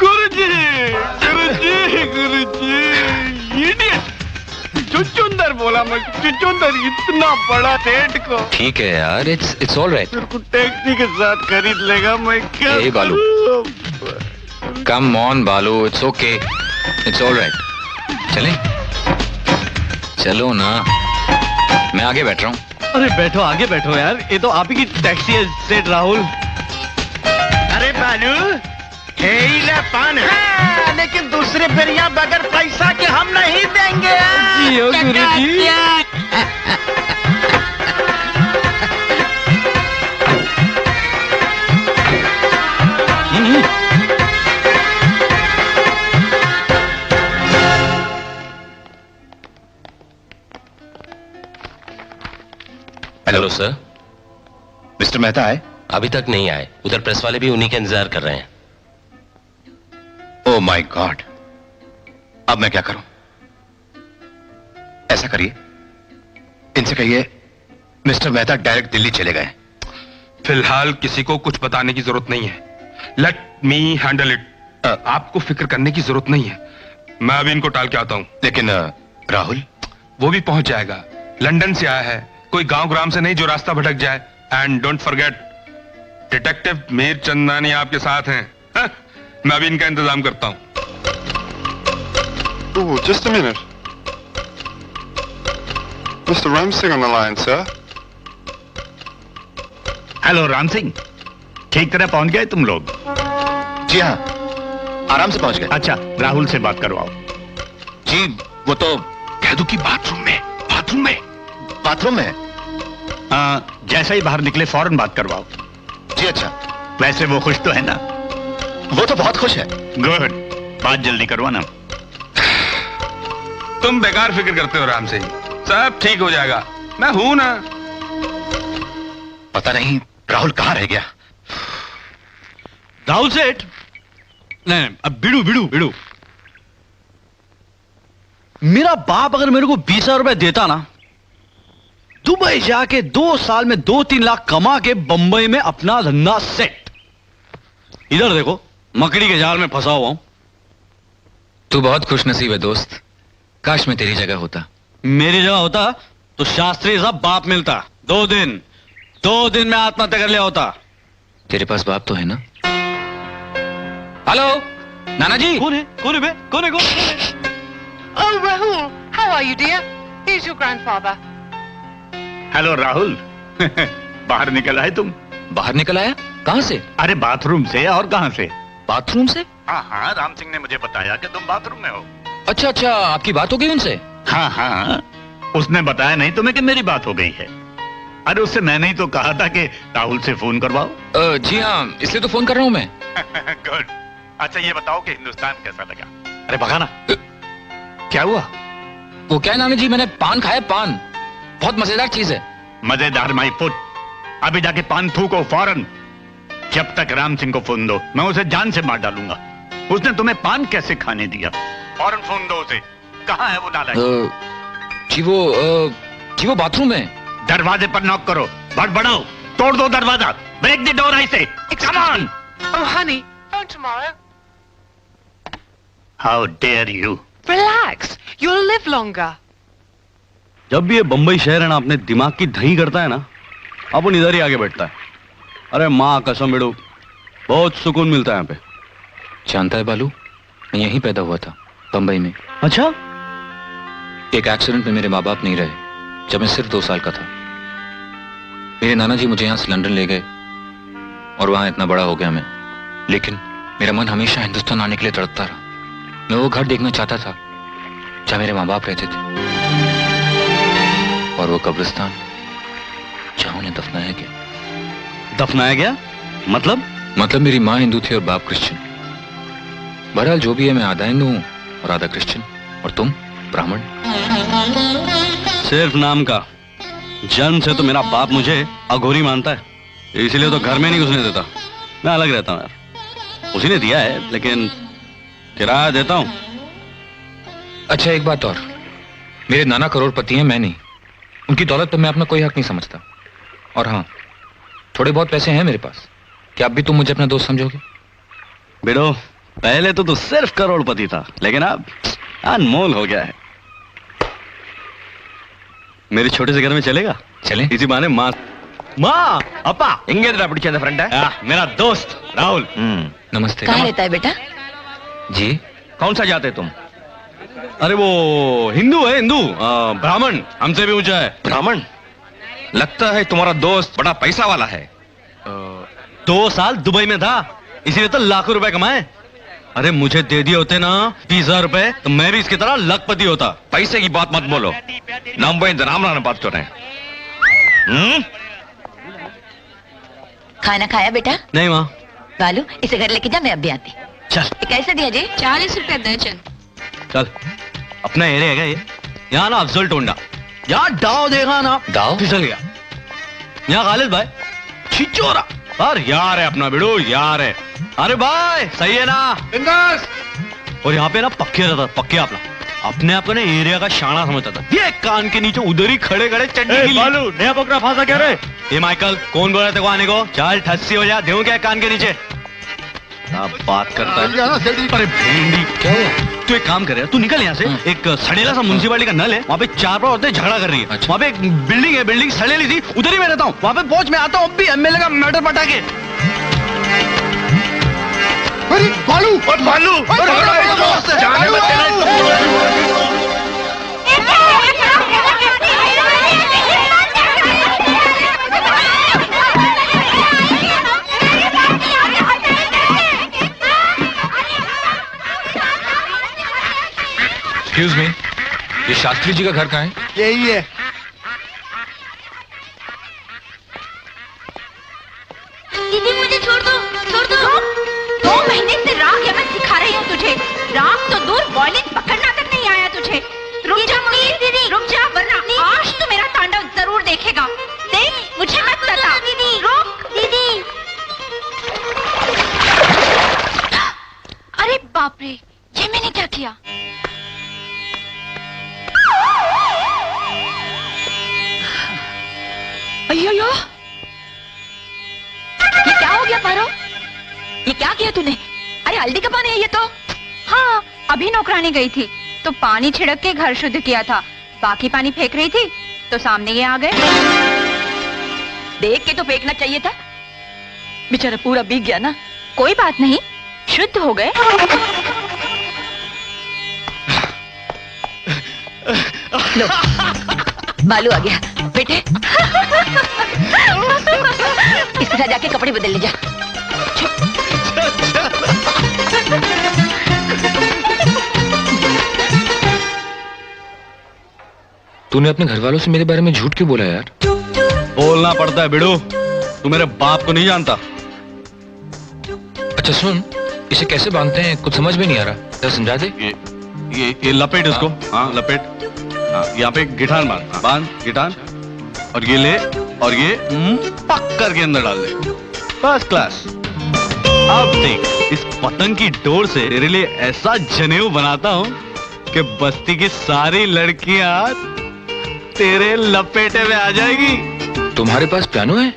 गुरुजी, इडियट। चुचुंदर बोला मैं, चुचुंदर। इतना बड़ा सेठ को। ठीक है यार, इट्स ऑल राइट। तेरे को टैक्सी के साथ खरीद लेगा मैं क्या? हे बालू, कम ऑन बालू, it's okay, it's all right. चलें? चलो ना, मैं आगे बैठ रहा हूँ। अरे बैठो, आगे बैठो यार, ये तो आप ही की टैक्सी है सेठ राहुल। अरे बालू, हेला पान है, लेकिन दूसरे बेरिया बगैर पैसा के हम नहीं देंगे। जी हो Guruji. Hello sir. Mister Mehta आए? अभी तक नहीं आए, उधर प्रेस वाले भी उन्हीं का इंतजार कर रहे हैं। ओह माय गॉड, अब मैं क्या करूं? ऐसा करिए, इनसे कहिए मिस्टर मेहता डायरेक्ट दिल्ली चले गए। फिलहाल किसी को कुछ बताने की जरूरत नहीं है। Let me handle it. आपको फिक्र करने की जरूरत नहीं है, मैं अभी इनको टाल के आता हूं। लेकिन राहुल? वो भी पहुंच जाएगा, लंदन से आया है, कोई गांव ग्राम से नहीं जो रास्ता भटक जाए। And don't forget, detective Mir Chandani आपके साथ हैं। हा? मैं अभी इनका इंतजाम करता हूं। Oh, just a minute. Mr. Ram Singh on the line, sir. Hello Ram Singh, ठीक तरह पहुंच गए तुम लोग? जी हाँ, आराम से पहुंच गए। अच्छा, राहुल से बात करवाओ। जी, वो तो कह दो कि बाथरूम में। बाथरूम में है। जैसे ही बाहर निकले फौरन बात करवाओ। जी अच्छा। वैसे वो खुश तो है ना? वो तो बहुत खुश है। गुड, बात जल्दी करवाना। तुम बेकार फिक्र करते हो राम सिंह, सब ठीक हो जाएगा, मैं हूं ना। पता नहीं राहुल कहां रह गया। राहुल सेठ? नहीं, अब बिड़ू। मेरा बाप अगर मेरे को 20,000 रुपए देता ना, दुबई जाके 2 साल में 2-3 लाख कमा के बंबई में अपना धंधा सेट। इधर देखो, मकड़ी के जाल में फंसा हुआ हूं। तू बहुत खुशनसीब है दोस्त, काश मैं तेरी जगह होता। मेरी जगह होता तो शास्त्री साहब बाप मिलता। 2 दिन में आत्महत्या कर लिया होता। तेरे पास बाप तो है ना? हेलो नाना जी। कौन है? Oh, Rahul, how are you, dear? Here's your grandfather. Hello Rahul. बाहर निकल आए तुम? बाहर निकल आया? कहां से? अरे बाथरूम से, और कहां से? बाथरूम से? हाँ, राम सिंह ने मुझे बताया कि तुम बाथरूम में हो। अच्छा, आपकी बात हो गई उनसे? हाँ, उसने बताया नहीं तुम्हें कि मेरी बात हो गई है। अरे उससे मैंने ही तो कहा था कि राहुल से फोन करवाओ। जी हाँ, इसलिए तो फोन कर रहा हूं मैं। गुड। अच्छा ये बताओ कि हिंदुस्तान कैसा लगा? अरे भगाना। क्या हुआ? वो क्या है नाना जी, मैंने पान खाया, पान बहुत मजेदार चीज है। मजेदार माई फुट। अभी जाके पान थूको फौरन। जब तक राम सिंह को फोन दो, मैं उसे जान से मार डालूंगा। उसने तुम्हें पान कैसे खाने दिया? फौरन फोन दो उसे। कहाँ है वो नालायक? जी वो बाथरूम में। दरवाजे पर नॉक करो, बड़बड़ाओ, तोड़ दो दरवाजा, ब्रेक द डोर आई से। Come on. Oh, honey, phone tomorrow. How dare you? Relax. You'll live longer. जब भी ये बंबई शहर है ना अपने दिमाग की दही करता है ना, अपन इधर ही आगे बैठता है। अरे माँ कसम बेड़ू, बहुत सुकून मिलता है यहाँ पे। जानता है बालू, मैं यहीं पैदा हुआ था, बंबई में। अच्छा? एक एक्सीडेंट में मेरे माँ बाप नहीं रहे जब मैं सिर्फ 2 साल का था। मेरे नाना जी मुझे यहाँ से लंदन ले गए और वहां इतना बड़ा हो गया मैं। लेकिन मेरा मन हमेशा हिंदुस्तान आने के लिए तड़पता रहा। मैं वो घर देखना चाहता था जहां मेरे माँ बाप रहते थे, और वो कब्रिस्तान जहां उन्हें दफनाया गया। दफनाया गया? मतलब मेरी माँ हिंदू थी और बाप क्रिश्चियन। बहरहाल जो भी है, मैं आधा हिंदू हूँ और आधा क्रिश्चियन। और तुम ब्राह्मण। सिर्फ नाम का। जन्म से तो मेरा बाप मुझे अघोरी मानता है, इसलिए तो घर में नहीं घुसने देता। मैं अलग रहता हूँ यार। उसी ने दिया है, लेकिन किराया देता हूँ। अच्छा एक बात और, मेरे नाना करोड़पति हैं, मैं नहीं। उनकी दौलत पर मैं अपना कोई हक नहीं समझता। और हाँ, थोड़े बहुत पैसे हैं मेरे पास। क्या अब भी तुम मुझे अपना दोस्त समझोगे? बेड़ो, पहले तो तू सिर्फ करोड़पति था, लेकिन अब अनमोल हो गया है। मेरे छोटे से घर में चलेगा? चले। इसी बहाने माँ अप्पा इंगे पिछे फ्रेंड है मेरा दोस्त राहुल। नमस्ते। कहाँ रहता है बेटा? जी। कौन सा जाते तुम? अरे वो हिंदू है, हिंदू, ब्राह्मण, हमसे भी ऊंचा है। ब्राह्मण? लगता है तुम्हारा दोस्त बड़ा पैसा वाला है। 2 साल दुबई में था, इसीलिए तो लाखों रुपए कमाए। अरे मुझे दे दिए होते ना 20,000 रुपए, तो मैं भी इसकी तरह लखपति होता। पैसे की बात मत बोलो, नाम राम बात कर रहे हैं। खाना खाया बेटा? नहीं माँ। बालू, इसे घर लेके जा, मैं अब भी आती। चल। कैसे दिया जी? 40 रुपए दर्जन। चल, अपना एरिया है ये। यहाँ ना अफजल टोंडा, यहाँ दाव देखा ना, दाव फिसल गया। यहाँ खालिद भाई छिचोरा, और यार है अपना बिड़ू, यार है। अरे भाई सही है ना? और यहाँ पे ना पक्के रहता, पक्के अपने आप को ना एरिया का शाना समझता था। ये कान के नीचे उधर ही खड़े चड्डी बालू, नया बकरा फांसा क्या रे? ये माइकल, कौन बोला तेरे को आने को? चल ठस्सी हो जा, देऊं क्या कान के नीचे? बात करता है। अरे भेंडी, क्या हुआ? तू एक काम करे, तू निकल यहाँ से। एक सड़ेला सा म्युनिसिपालिटी का नल है, वहाँ पे 4 औरतें झगड़ा कर रही है। अच्छा। वहाँ पे एक बिल्डिंग है, बिल्डिंग सड़ेली थी, उधर ही मैं रहता हूँ। वहाँ पे पहुंच, मैं आता हूँ, अब भी एमएलए का मैटर पटा के। बालू, एक्सक्यूज मी, ये शास्त्री जी का घर कहाँ है? यही है। दीदी मुझे छोड़ दो, छोड़ दो। 2 महीने से राग या मैं सिखा रही हूँ तुझे। राग तो दूर, वॉयलिन पकड़ना तक नहीं आया तुझे। रुक जा दीदी, रुक जा, वरना आज तो मेरा तांडव जरूर देखेगा। देख, मुझे मत बता दीदी। रुक दीदी। अरे बाप रे, ये मैंने क्या किया? अयो, ये क्या हो गया पारो? ये क्या किया तूने? अरे हल्दी का पानी है ये तो। हाँ, अभी नौकरानी गई थी तो पानी छिड़क के घर शुद्ध किया था। बाकी पानी फेंक रही थी तो सामने ये आ गए। देख के तो फेंकना चाहिए था। बेचारा पूरा भीग गया ना। कोई बात नहीं, शुद्ध हो गए। लो, बालू आ गया बेटे। इसके साथ जाके कपड़े बदल ले जा। तूने अपने घर वालों से मेरे बारे में झूठ क्यों बोला यार? बोलना पड़ता है बिड़ू, तू मेरे बाप को नहीं जानता। अच्छा सुन, इसे कैसे बांधते हैं कुछ समझ में नहीं आ रहा, जरा समझा दे। ये लपेट इसको। हाँ लपेट। हाँ, यहाँ पे गिठान बांध गिठान, और ये ले, और ये पक करके अंदर डाल दे। First class. अब देख, इस पतंग की डोर से तेरे लिए ऐसा जनेऊ बनाता हूँ कि बस्ती की सारी लड़कियां तेरे लपेटे में आ जाएगी। तुम्हारे पास पियानो है?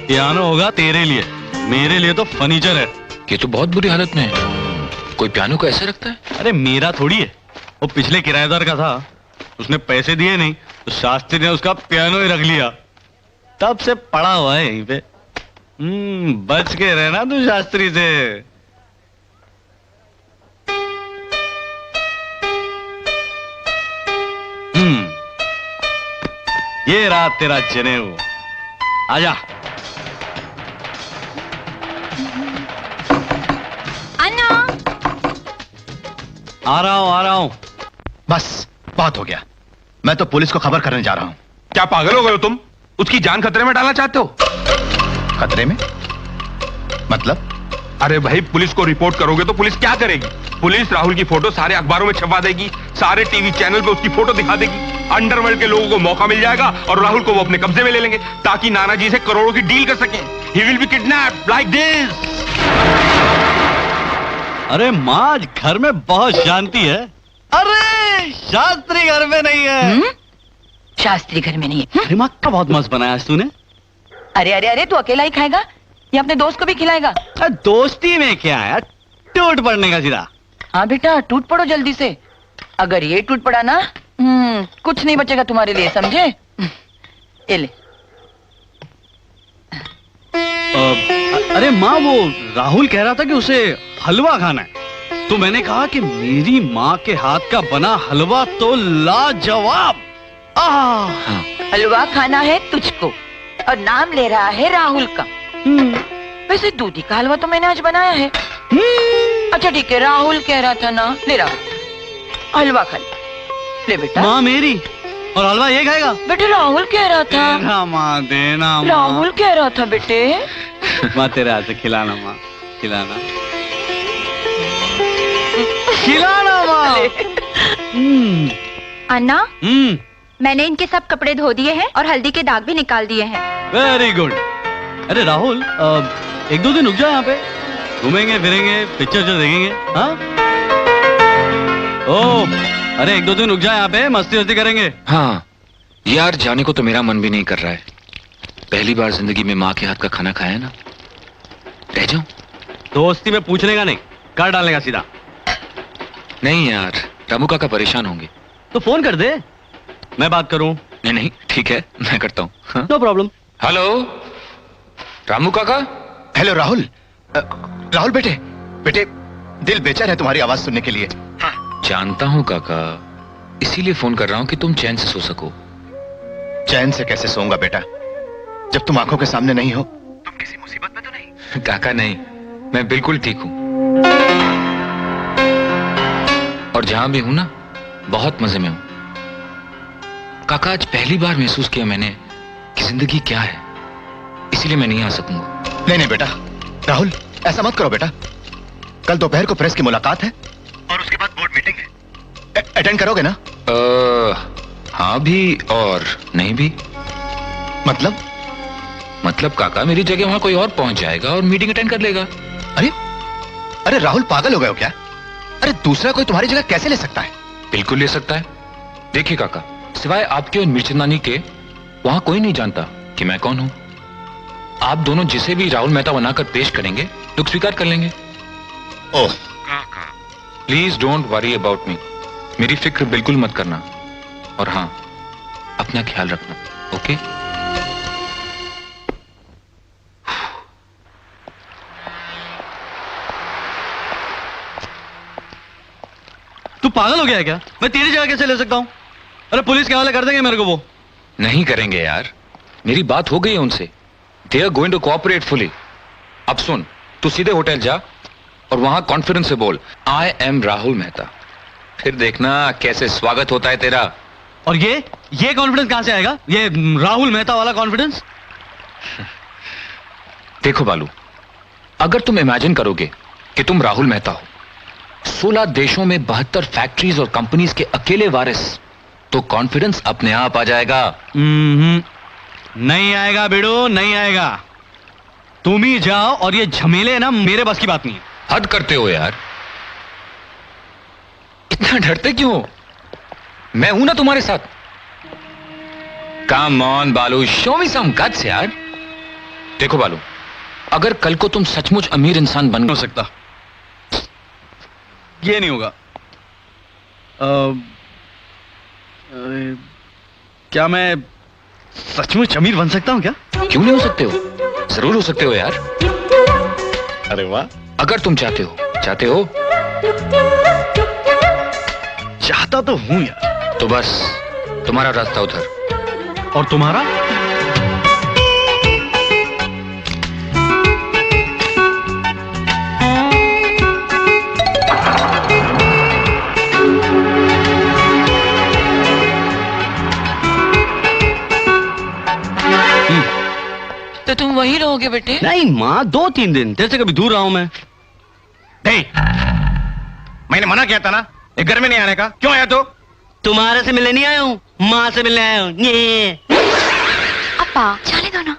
पियानो होगा तेरे लिए, मेरे लिए तो फर्नीचर है। ये तो बहुत बुरी हालत में है। कोई पियानो को ऐसे रखता है? अरे मेरा थोड़ी है, वो पिछले किराएदार का था। उसने पैसे दिए नहीं तो शास्त्री ने उसका पियानो ही रख लिया। तब से पड़ा हुआ है यहीं पे। बच के रहना तू शास्त्री से। ये रात तेरा जनेऊ, आजा। अन्ना, आ रहा हूं। बस बहुत हो गया, मैं तो पुलिस को खबर करने जा रहा हूं। क्या पागल हो गए हो तुम? उसकी जान खतरे में डालना चाहते हो? खतरे में? मतलब? अरे भाई, पुलिस को रिपोर्ट करोगे तो पुलिस क्या करेगी? पुलिस राहुल की फोटो सारे अखबारों में छपवा देगी, सारे टीवी चैनल पे उसकी फोटो दिखा देगी। अंडरवर्ल्ड के लोगों को मौका मिल जाएगा और राहुल को वो अपने कब्जे में ले लेंगे ताकि नाना जी से करोड़ों की डील कर सकें। He will be kidnapped like this. अरे माँ, आज घर में बहुत शांति है। अरे शास्त्री घर में नहीं है। शास्त्री घर में नहीं है? अरे माँ, क्या बहुत मस्त बनाया आज तूने। अरे अरे अरे, तू अकेला ही खाएगा या अपने दोस्त को भी खिलाएगा? दोस्ती में क्या है, टूट पड़ने का सीधा। हाँ बेटा, टूट पड़ो जल्दी से। अगर ये टूट पड़ा ना, कुछ नहीं बचेगा तुम्हारे लिए, समझे? ये ले। अरे माँ, वो राहुल कह रहा था कि उसे हलवा खाना है, तो मैंने कहा कि मेरी माँ के हाथ का बना हलवा तो लाजवाब। हलवा खाना है तुझको और नाम ले रहा है राहुल का। वैसे दूधी का हलवा तो मैंने आज बनाया है। अच्छा ठीक है, राहुल कह रहा था ना, ले राहुल हलवा खा ले बेटा। माँ मेरी, और हलवा ये खाएगा? बेटे राहुल कह रहा था। देना माँ, देना माँ। राहुल कह रहा था बेटे। माँ तेरे हाथ से खिलाना माँ, खिलाना खिलाना माँ। अन्ना, मैंने इनके सब कपड़े धो दिए हैं और हल्दी के दाग भी निकाल दिए हैं। Very good. अरे राहुल, एक दो दिन रुक जाओ यहाँ पे, घूमेंगे फिरेंगे, पिक्चर देखेंगे। हाँ? अरे एक दो दिन रुक जाओ यहाँ पे, मस्ती वस्ती करेंगे। हाँ यार, जाने को तो मेरा मन भी नहीं कर रहा है। पहली बार जिंदगी में माँ के हाथ का खाना खाया ना। रह जाऊं? दोस्ती में पूछने का नहीं, कर डालने का सीधा। नहीं यार, रामू काका परेशान होंगे। तो फोन कर दे, मैं बात करूं। नहीं ठीक है, मैं करता हूँ। No problem. हेलो रामू काका। हेलो राहुल। राहुल बेटे, दिल बेचैन है तुम्हारी आवाज सुनने के लिए। जानता हूँ काका, इसीलिए फोन कर रहा हूँ कि तुम चैन से सो सको। चैन से कैसे सोऊंगा बेटा, जब तुम आंखों के सामने नहीं हो। तुम किसी मुसीबत में तो नहीं? काका नहीं, मैं बिल्कुल ठीक हूँ और जहां भी हूं ना, बहुत मजे में हूं। काका, आज पहली बार महसूस किया मैंने कि जिंदगी क्या है, इसीलिए मैं नहीं आ सकूंगा। नहीं बेटा, राहुल ऐसा मत करो बेटा। कल दोपहर को प्रेस की मुलाकात है और उसके बाद बोर्ड मीटिंग है। अटेंड करोगे ना? हाँ भी और नहीं भी। मतलब काका, मेरी जगह वहां कोई और पहुंच जाएगा और मीटिंग अटेंड कर लेगा। अरे राहुल, पागल हो गए हो क्या? अरे दूसरा कोई तुम्हारी जगह कैसे ले सकता है? बिल्कुल ले सकता है। देखिए काका, सिवाय आपके और मिर्चंदानी के वहां कोई नहीं जानता कि मैं कौन हूं। आप दोनों जिसे भी राहुल मेहता बनाकर पेश करेंगे, लोग स्वीकार कर लेंगे। ओह काका, please don't worry about me. मेरी फिक्र बिल्कुल मत करना, और हाँ, अपना ख्याल रखना। ओके? तू पागल हो गया है क्या? मैं तेरी जगह कैसे ले सकता हूँ? अरे पुलिस के हवाले कर देंगे मेरे को वो। नहीं करेंगे यार, मेरी बात हो गई है उनसे। They are going to cooperate fully. अब सुन, तू सीधे होटल जा और वहां कॉन्फिडेंस से बोल, आई एम राहुल मेहता। फिर देखना कैसे स्वागत होता है तेरा। और ये कॉन्फिडेंस कहां से आएगा? ये राहुल मेहता वाला कॉन्फिडेंस? देखो बालू, अगर तुम इमेजिन करोगे कि तुम राहुल मेहता हो, 16 देशों में 72 फैक्ट्रीज और कंपनीज के अकेले वारिस, तो कॉन्फिडेंस अपने आप आ जाएगा। नहीं आएगा बेड़ो, नहीं आएगा। तुम ही जाओ, और ये झमेले ना मेरे बस की बात नहीं है। हद करते हो यार, इतना डरते क्यों हो? मैं हूं ना तुम्हारे साथ। कम ऑन बालू, शो मी सम गट्स यार। देखो बालू, अगर कल को तुम सचमुच अमीर इंसान बन हो सकता, ये नहीं होगा। क्या मैं सचमुच अमीर बन सकता हूँ क्या? क्यों नहीं हो सकते हो? जरूर हो सकते हो यार। अरे वाह। अगर तुम चाहते हो चाहता तो हूँ यार। तो बस तुम्हारा रास्ता उधर। और तुम्हारा? तो तुम वहीं रहोगे बेटे? नहीं माँ, 2-3 दिन। तेरे से कभी दूर रहा हूं मैं। मैंने मना किया था ना ये घर में नहीं आने का। क्यों आया तू? तुम्हारे से मिलने नहीं आया हूँ, माँ से मिलने आया हूँ। अपा चले दो ना।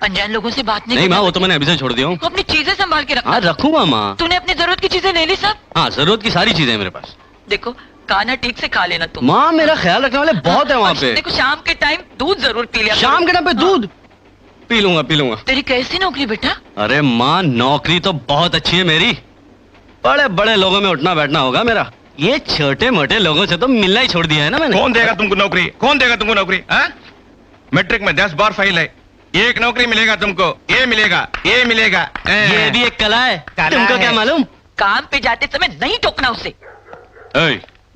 अनजान लोगों से बात नहीं माँ, वो तो मैंने अभी से छोड़ दिया हूँ। तो अपनी चीजें संभाल के रखना। हाँ रखूंगा माँ। तूने अपनी जरूरत की चीजें ले ली सब? हाँ जरूरत की सारी चीजें मेरे पास। देखो खाना ठीक से खा लेना तुम। माँ मेरा ख्याल रखने वाले बहुत है वहाँ पे। देखो शाम के टाइम दूध जरूर पी लिया। शाम के टाइम पे दूध? पी लूंगा। तेरी कैसी नौकरी बेटा? अरे माँ नौकरी तो बहुत अच्छी है मेरी। बड़े बड़े लोगों में उठना बैठना होगा मेरा। ये छोटे मोटे लोगों से तो मिलना ही छोड़ दिया है ना मैंने। कौन देगा तुमको नौकरी? कौन देगा तुमको नौकरी? मैट्रिक में 10 बार फेल है। एक नौकरी मिलेगा तुमको, ये मिलेगा। ये भी एक कला है। तुमको क्या मालूम? काम पे जाते समय नहीं टोकना उसे।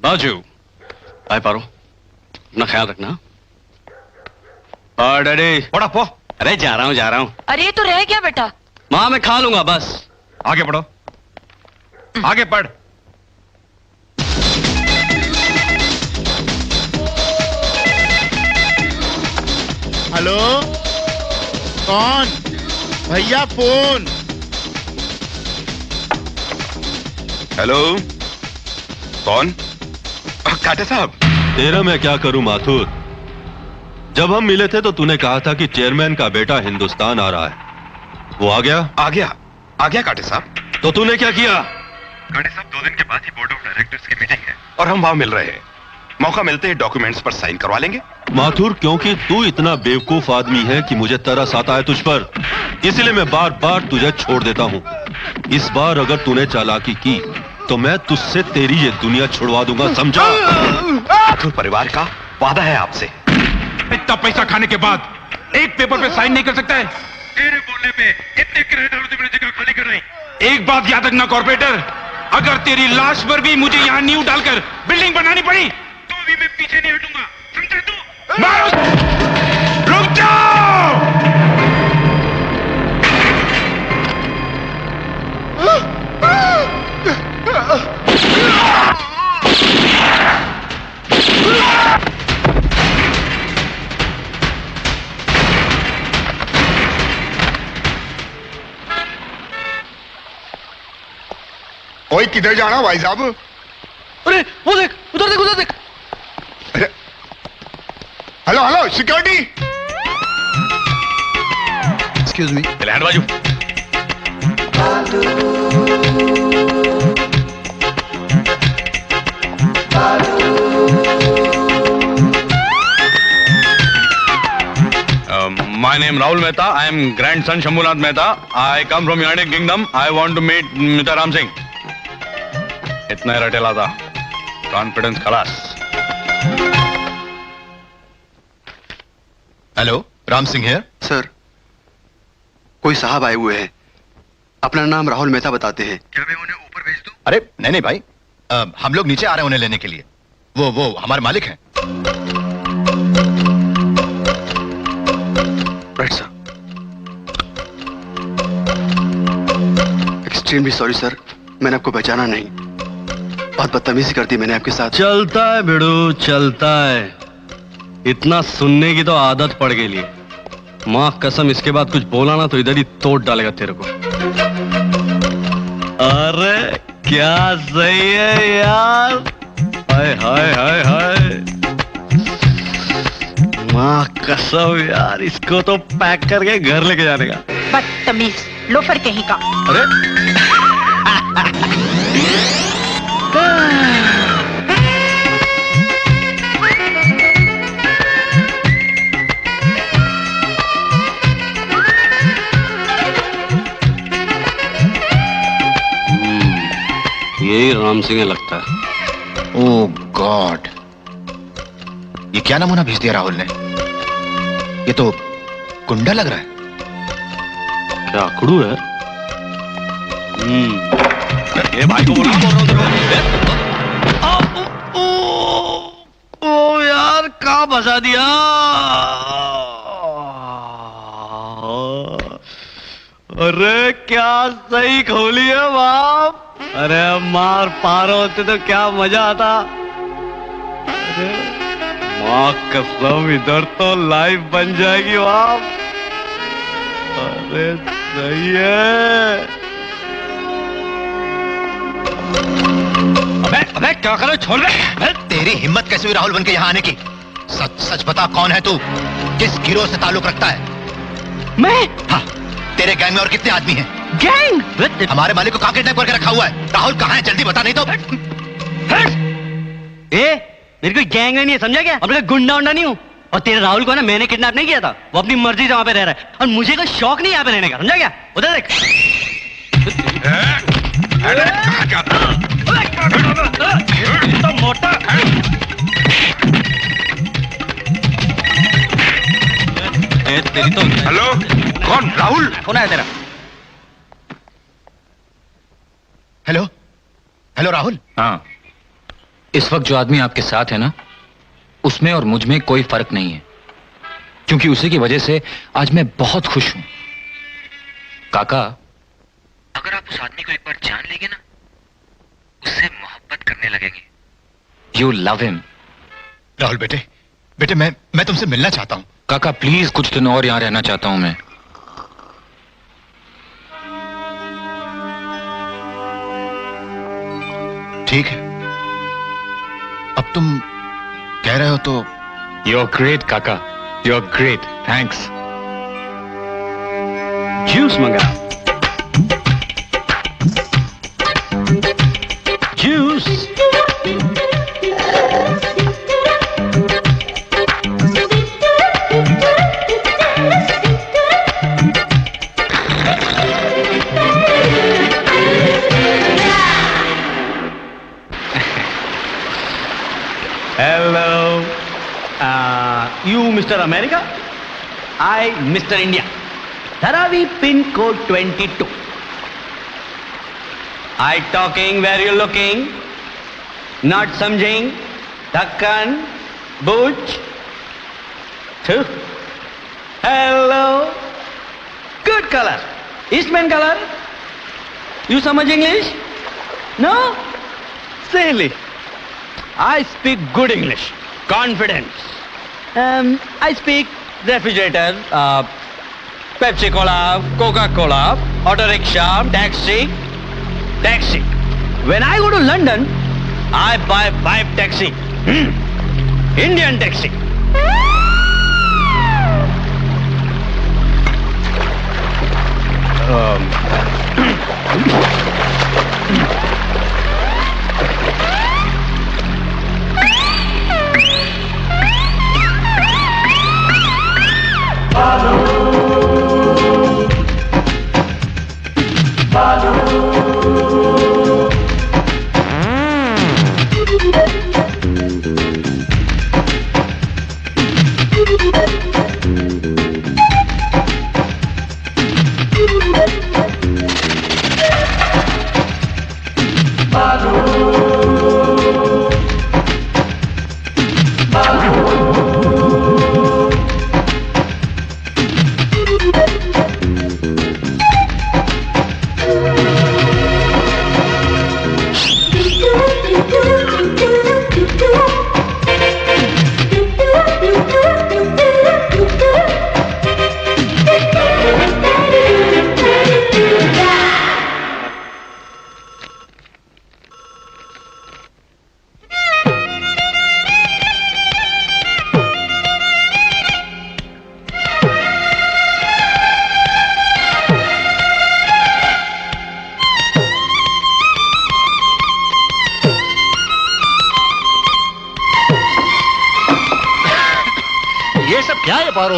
बाजू आए पारो, अपना ख्याल रखना। डैडी पढ़ा पो। अरे जा रहा हूँ। अरे तो रह गया बेटा। माँ मैं खा लूंगा बस। आगे पढ़ो, आगे पढ़। हेलो कौन? भैया फोन। हेलो कौन? काटे साहब। तेरा मैं क्या करूं माथुर? जब हम मिले थे तो तूने कहा था कि चेयरमैन का बेटा हिंदुस्तान आ रहा है। वो आ गया? आ गया काटे साहब। तो तूने क्या किया? काटे साहब 2 दिन के बाद ही बोर्ड ऑफ डायरेक्टर्स की मीटिंग है और हम वहां मिल रहे हैं। मौका मिलते ही डॉक्यूमेंट्स पर साइन करवा लेंगे। माथुर क्योंकि तू इतना बेवकूफ आदमी है कि मुझे तरस आता है तुझ पर, इसलिए मैं बार बार तुझे छोड़ देता हूँ। इस बार अगर तूने चालाकी की तो मैं तुझसे तेरी ये दुनिया छुड़वा दूंगा, समझा? माथुर परिवार का वादा है आपसे। इतना पैसा खाने के बाद एक पेपर पे साइन नहीं कर सकता है? तेरे बोलने पे इतने किराएदारों से मेरी जगह खाली कर रहे हैं। एक बात याद रखना कॉर्पोरेटर, अगर तेरी लाश पर भी मुझे यहाँ नींव डालकर बिल्डिंग बनानी पड़ी तो भी मैं पीछे नहीं हटूंगा, समझा तू? मारो! रुक जाओ! ओए किधर जाना भाई साहब? अरे वो देख, उधर देख। अरे hello security. Excuse me. Hand बाजू। My name Rahul Mehta. I am grandson Shambhunath Mehta. I come from United Kingdom. I want to meet Mr. Ram Singh. इतना ही रटेला था, कॉन्फिडेंस खलास। हेलो, राम सिंह है सर। कोई साहब आए हुए हैं, अपना नाम राहुल मेहता बताते हैं। क्या मैं उन्हें ऊपर भेज दूं? अरे नहीं भाई, हम लोग नीचे आ रहे हैं उन्हें लेने के लिए। वो हमारे मालिक हैं। Right sir. Extremely sorry sir, मैंने आपको पहचाना नहीं। बहुत बदतमीजी कर दी मैंने आपके साथ। चलता है बिड़ू, चलता है। इतना सुनने की तो आदत पड़ गई है। माँ कसम इसके बाद कुछ बोला ना तो इधर ही तोड़ डालेगा तेरे को। अरे क्या सही है यार। हाय हाय हाय हाय। माँ कसम यार, इसको तो पैक करके घर लेके जाने का। बदतमीज लोफर कहीं का। अरे यही राम सिंह लगता है। ओह गॉड, ये क्या नमूना भेज दिया राहुल ने? ये तो गुंडा लग रहा है। क्या अकड़ू है? ये भाई को बोल रहा हूं। ओ यार, कहाँ फंसा दिया? अरे क्या सही खोली है बाप। अरे मार पार होते तो क्या मजा आता। अरे माँ कसम, इधर तो लाइफ बन जाएगी बाप। अरे सही है। अबे क्या करो, छोड़ दे। तेरी हिम्मत कैसे हुई राहुल बन के यहाँ आने की? सच सच बता, कौन है तू? किस गिरोह से ताल्लुक रखता है? मैं? हाँ, तेरे गैंग में और कितने आदमी हैं? गैंग? हमारे मालिक को कहाँ किडनैप करके रखा हुआ है? राहुल कहाँ है? जल्दी बता, नहीं तो। मेरे को गैंग नहीं है, समझा क्या? अब गुंडा उंडा नहीं हूँ। और तेरे राहुल को ना मैंने किडनैप नहीं किया था। वो अपनी मर्जी से वहां पे रह रहा है और मुझे कोई शौक नहीं यहाँ पे रहने का, समझा क्या? उधर देख। तो मोटा तेरी तो। हेलो, कौन? राहुल? कौन है तेरा? Hello hello Rahul. हाँ, इस वक्त जो आदमी आपके साथ है ना, उसमें और मुझ में कोई फर्क नहीं है, क्योंकि उसी की वजह से आज मैं बहुत खुश हूं। काका, अगर आप उस आदमी को एक बार जान लेंगे ना, उससे मोहब्बत करने लगेंगे। You love him. राहुल बेटे, बेटे मैं तुमसे मिलना चाहता हूं। काका प्लीज, कुछ दिन और यहां रहना चाहता हूं मैं। ठीक है, अब तुम कह रहे हो तो। यू आर ग्रेट काका, you are great. Thanks. Juice मंगा। Juice. Hello, you Mr. America? I Mr. India. Dharavi pin code 22. I talking where you looking? Not समझें? Dakkan, Butch. Hello. Good color. Eastman color. You समझ English? No? Silly. I speak good English. Confidence. I speak refrigerator, Pepsi Cola, Coca-Cola, auto rickshaw, taxi. When I go to London, I buy 5 taxi. Indian taxi. ये सब क्या है पारो?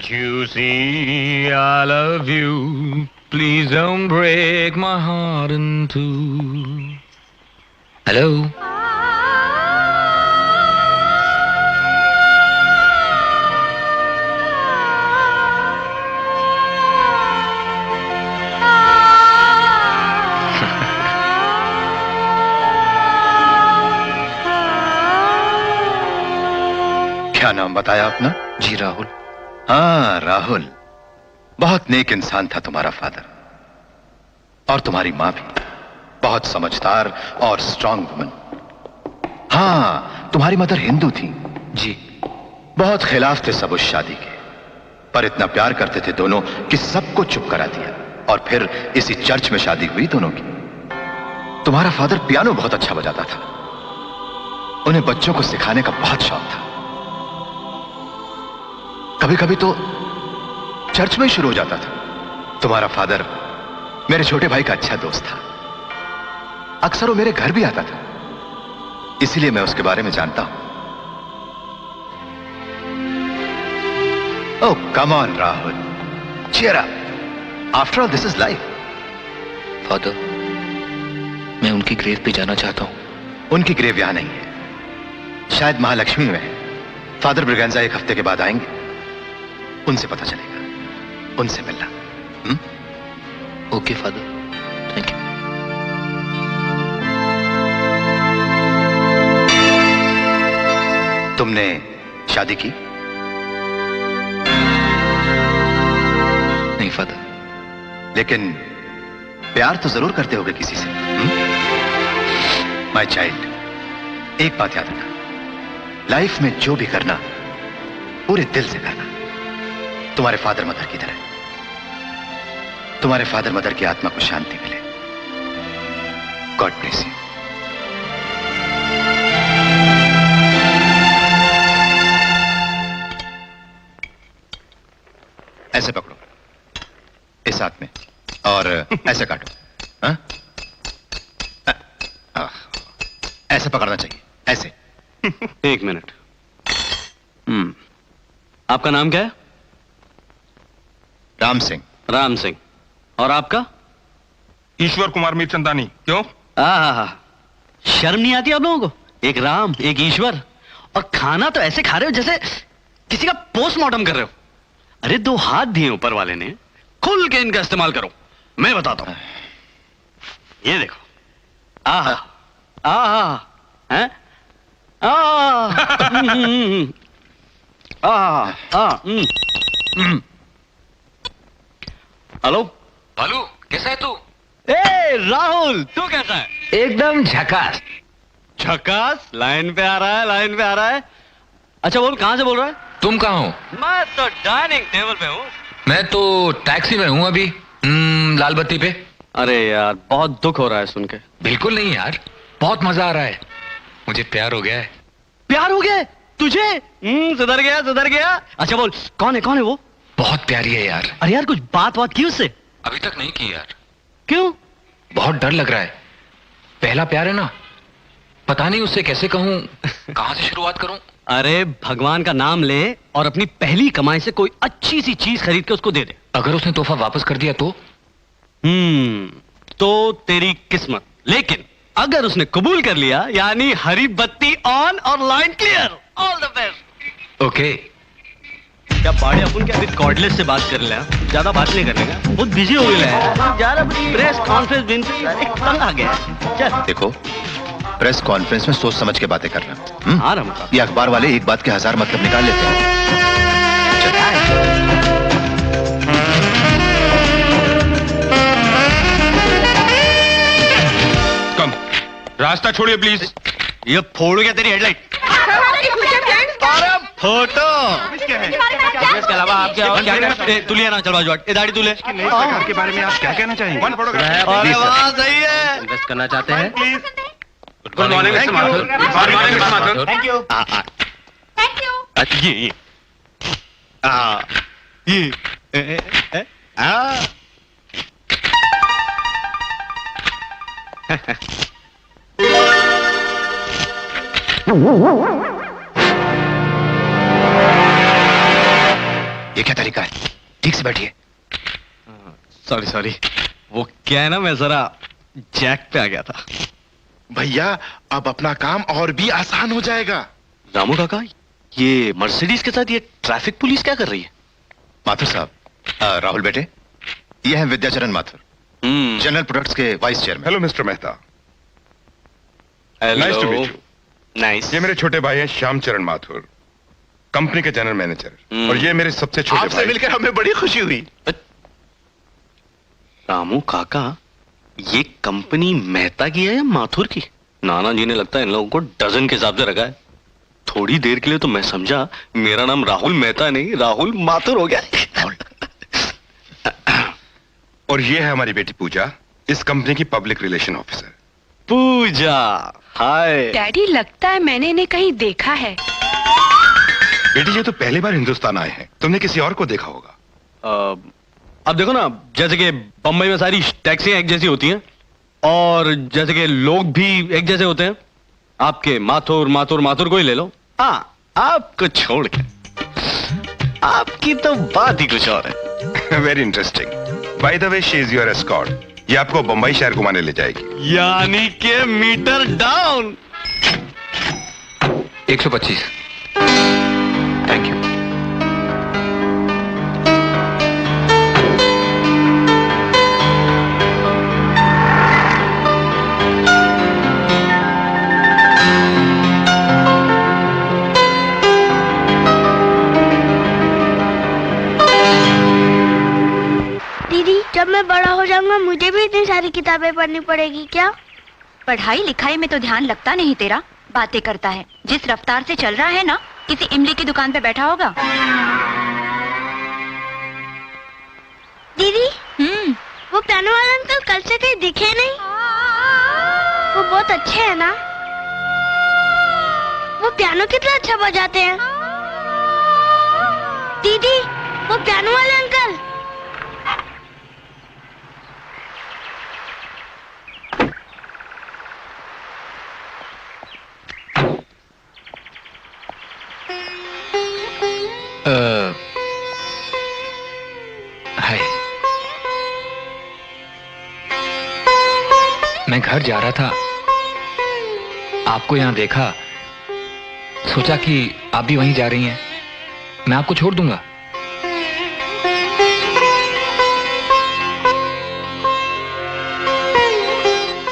Can't you see I love you? Please don't break my heart in two. Hello? क्या नाम बताया अपना? जी राहुल। हाँ राहुल, बहुत नेक इंसान था तुम्हारा फादर, और तुम्हारी माँ भी बहुत समझदार और स्ट्रांग वुमन। हाँ, तुम्हारी मदर हिंदू थी जी। बहुत खिलाफ थे सब उस शादी के, पर इतना प्यार करते थे दोनों कि सबको चुप करा दिया, और फिर इसी चर्च में शादी हुई दोनों की। तुम्हारा फादर पियानो बहुत अच्छा बजाता था, उन्हें बच्चों को सिखाने का बहुत शौक था। कभी कभी तो चर्च में ही शुरू हो जाता था। तुम्हारा फादर मेरे छोटे भाई का अच्छा दोस्त था, अक्सर वो मेरे घर भी आता था, इसीलिए मैं उसके बारे में जानता हूं। Oh come on Rahul, cheer up, after all this is life. Father, मैं उनकी ग्रेव पे जाना चाहता हूं। उनकी ग्रेव यहां नहीं है, शायद महालक्ष्मी में है। फादर ब्रिगेंजा एक हफ्ते के बाद आएंगे, उनसे पता चलेगा, उनसे मिलना। Okay father, thank you. तुमने शादी की? नहीं फादर। लेकिन प्यार तो जरूर करते होगे किसी से। माय चाइल्ड, एक बात याद रखना, लाइफ में जो भी करना पूरे दिल से करना, तुम्हारे फादर मदर की तरह। तुम्हारे फादर मदर की आत्मा को शांति मिले। God bless you. ऐसे पकड़ो, इस हाथ में, और ऐसे काटो। हाँ? ऐसे पकड़ना चाहिए, ऐसे। एक मिनट। आपका नाम क्या है? राम सिंह। राम सिंह। और आपका? ईश्वर कुमार मीरचंदानी। क्यों? शर्म नहीं आती आप लोगों को? एक राम, एक ईश्वर, और खाना तो ऐसे खा रहे हो जैसे किसी का पोस्टमार्टम कर रहे हो। अरे 2 हाथ दिए ऊपर वाले ने, खुल के इनका इस्तेमाल करो। मैं बताता हूं, ये देखो। आहा आहा, हैं? हेलो भालू, कैसा है तू? ए राहुल, तू कैसा है? एकदम झकास। झकास? लाइन पे आ रहा है, लाइन पे आ रहा है। अच्छा बोल, कहां से बोल रहा है? तुम कहां हो? मैं तो डाइनिंग टेबल पे हूँ। मैं तो टैक्सी में हूँ अभी, लाल बत्ती पे। अरे यार, बहुत दुख हो रहा है सुन के। बिल्कुल नहीं यार, बहुत मजा आ रहा है। मुझे प्यार हो गया है। प्यार हो गया तुझे? सुधर गया, सुधर गया। अच्छा बोल, कौन है वो? बहुत प्यारी है यार। अरे यार, कुछ बात की उससे? अभी तक नहीं की यार। क्यों? बहुत डर लग रहा है। पहला प्यार है ना, पता नहीं उससे कैसे कहूं, कहां से शुरुआत करूं। अरे भगवान का नाम ले और अपनी पहली कमाई से कोई अच्छी सी चीज खरीद के उसको दे दे। अगर उसने तोहफा वापस कर दिया तो? तो तेरी किस्मत। लेकिन अगर उसने कबूल कर लिया, यानी हरी बत्ती ऑन और line clear. All the best. Okay. क्या बाड़े अपन के अभी कॉर्डलेस से बात कर ले, ज्यादा बात नहीं करने का, बहुत बिजी हो गया है यार। अब प्रेस कॉन्फ्रेंस दिन एक तंग आ गया है। चल देखो, प्रेस कॉन्फ्रेंस में सोच समझ के बातें करना। हाँ रमका, ये अखबार वाले एक बात के 1000 मतलब निकाल लेते हैं। कम, रास्ता छोड़िए प्लीज। ये फोड़ गया तेरी हेडलाइट। फोटो इसके अलावा आप क्या तू लिया ना, चल बाजू हट। दाढ़ी तू ले। के बारे में आप क्या कहना चाहेंगे? अरे वाह, सही है। इन्वेस्ट करना चाहते हैं? Good morning mister Mathur. Good morning mister Mathur. Thank you. Thank you. अच्छा ये क्या तरीका है? ठीक से बैठिए। सॉरी सॉरी, वो क्या है ना, मैं जरा जैक पे आ गया था। भैया अब अपना काम और भी आसान हो जाएगा। रामू काका, ये मर्सिडीज के साथ ये ट्रैफिक पुलिस क्या कर रही है? माथुर साहब, राहुल बेटे, ये है विद्याचरण माथुर, जनरल प्रोडक्ट्स के vice chairman. Hello mister Mehta. Hello. Nice to meet you. Nice. ये मेरे छोटे भाई हैं श्याम चरण माथुर, कंपनी के जनरल मैनेजर। और ये मेरे सबसे छोटे आपसे भाई। मिलकर हमें बड़ी खुशी हुई। रामू काका, ये कंपनी मेहता की है या माथुर की? नाना जी ने लगता है इन लोगों को डजन के हिसाब से रखा है। थोड़ी देर के लिए तो मैं समझा मेरा नाम राहुल मेहता नहीं, राहुल माथुर हो गया। और ये है हमारी बेटी पूजा, इस कंपनी की पब्लिक रिलेशन ऑफिसर। पूजा, हाय। डैडी, लगता है मैंने इन्हें कहीं देखा है। बेटी, ये तो पहली बार हिंदुस्तान आए हैं, तुमने किसी और को देखा होगा। अब देखो ना, जैसे कि बम्बई में सारी टैक्सियां एक जैसी होती हैं और जैसे कि लोग भी एक जैसे होते हैं। आपके माथुर माथुर माथुर को ही ले लो। हाँ, आपको छोड़ के आपकी तो बात ही कुछ और है। Very interesting. By the way, she is your escort. ये आपको बंबई शहर घुमाने ले जाएगी। यानी के मीटर डाउन। 125। Thank you. दीदी, जब मैं बड़ा हो जाऊंगा मुझे भी इतनी सारी किताबें पढ़नी पड़ेगी क्या? पढ़ाई लिखाई में तो ध्यान लगता नहीं तेरा, बातें करता है। जिस रफ्तार से चल रहा है ना, किसी इमली की दुकान पे बैठा होगा। दीदी, वो पियानो वाले अंकल कल से कहीं दिखे नहीं। वो बहुत अच्छे हैं ना? वो पियानो कितना अच्छा बजाते हैं। दीदी, वो पियानो वाले अंकल। हाय। मैं घर जा रहा था, आपको यहाँ देखा, सोचा कि आप भी वहीं जा रही हैं। मैं आपको छोड़ दूंगा।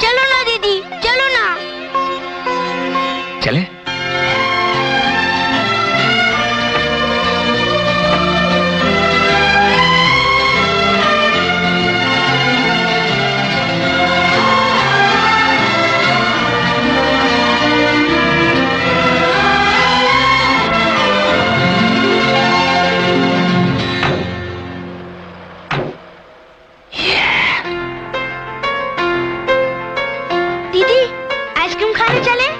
चलो ना दीदी, चलो ना। चलें? दीदी, आइसक्रीम खाने चले?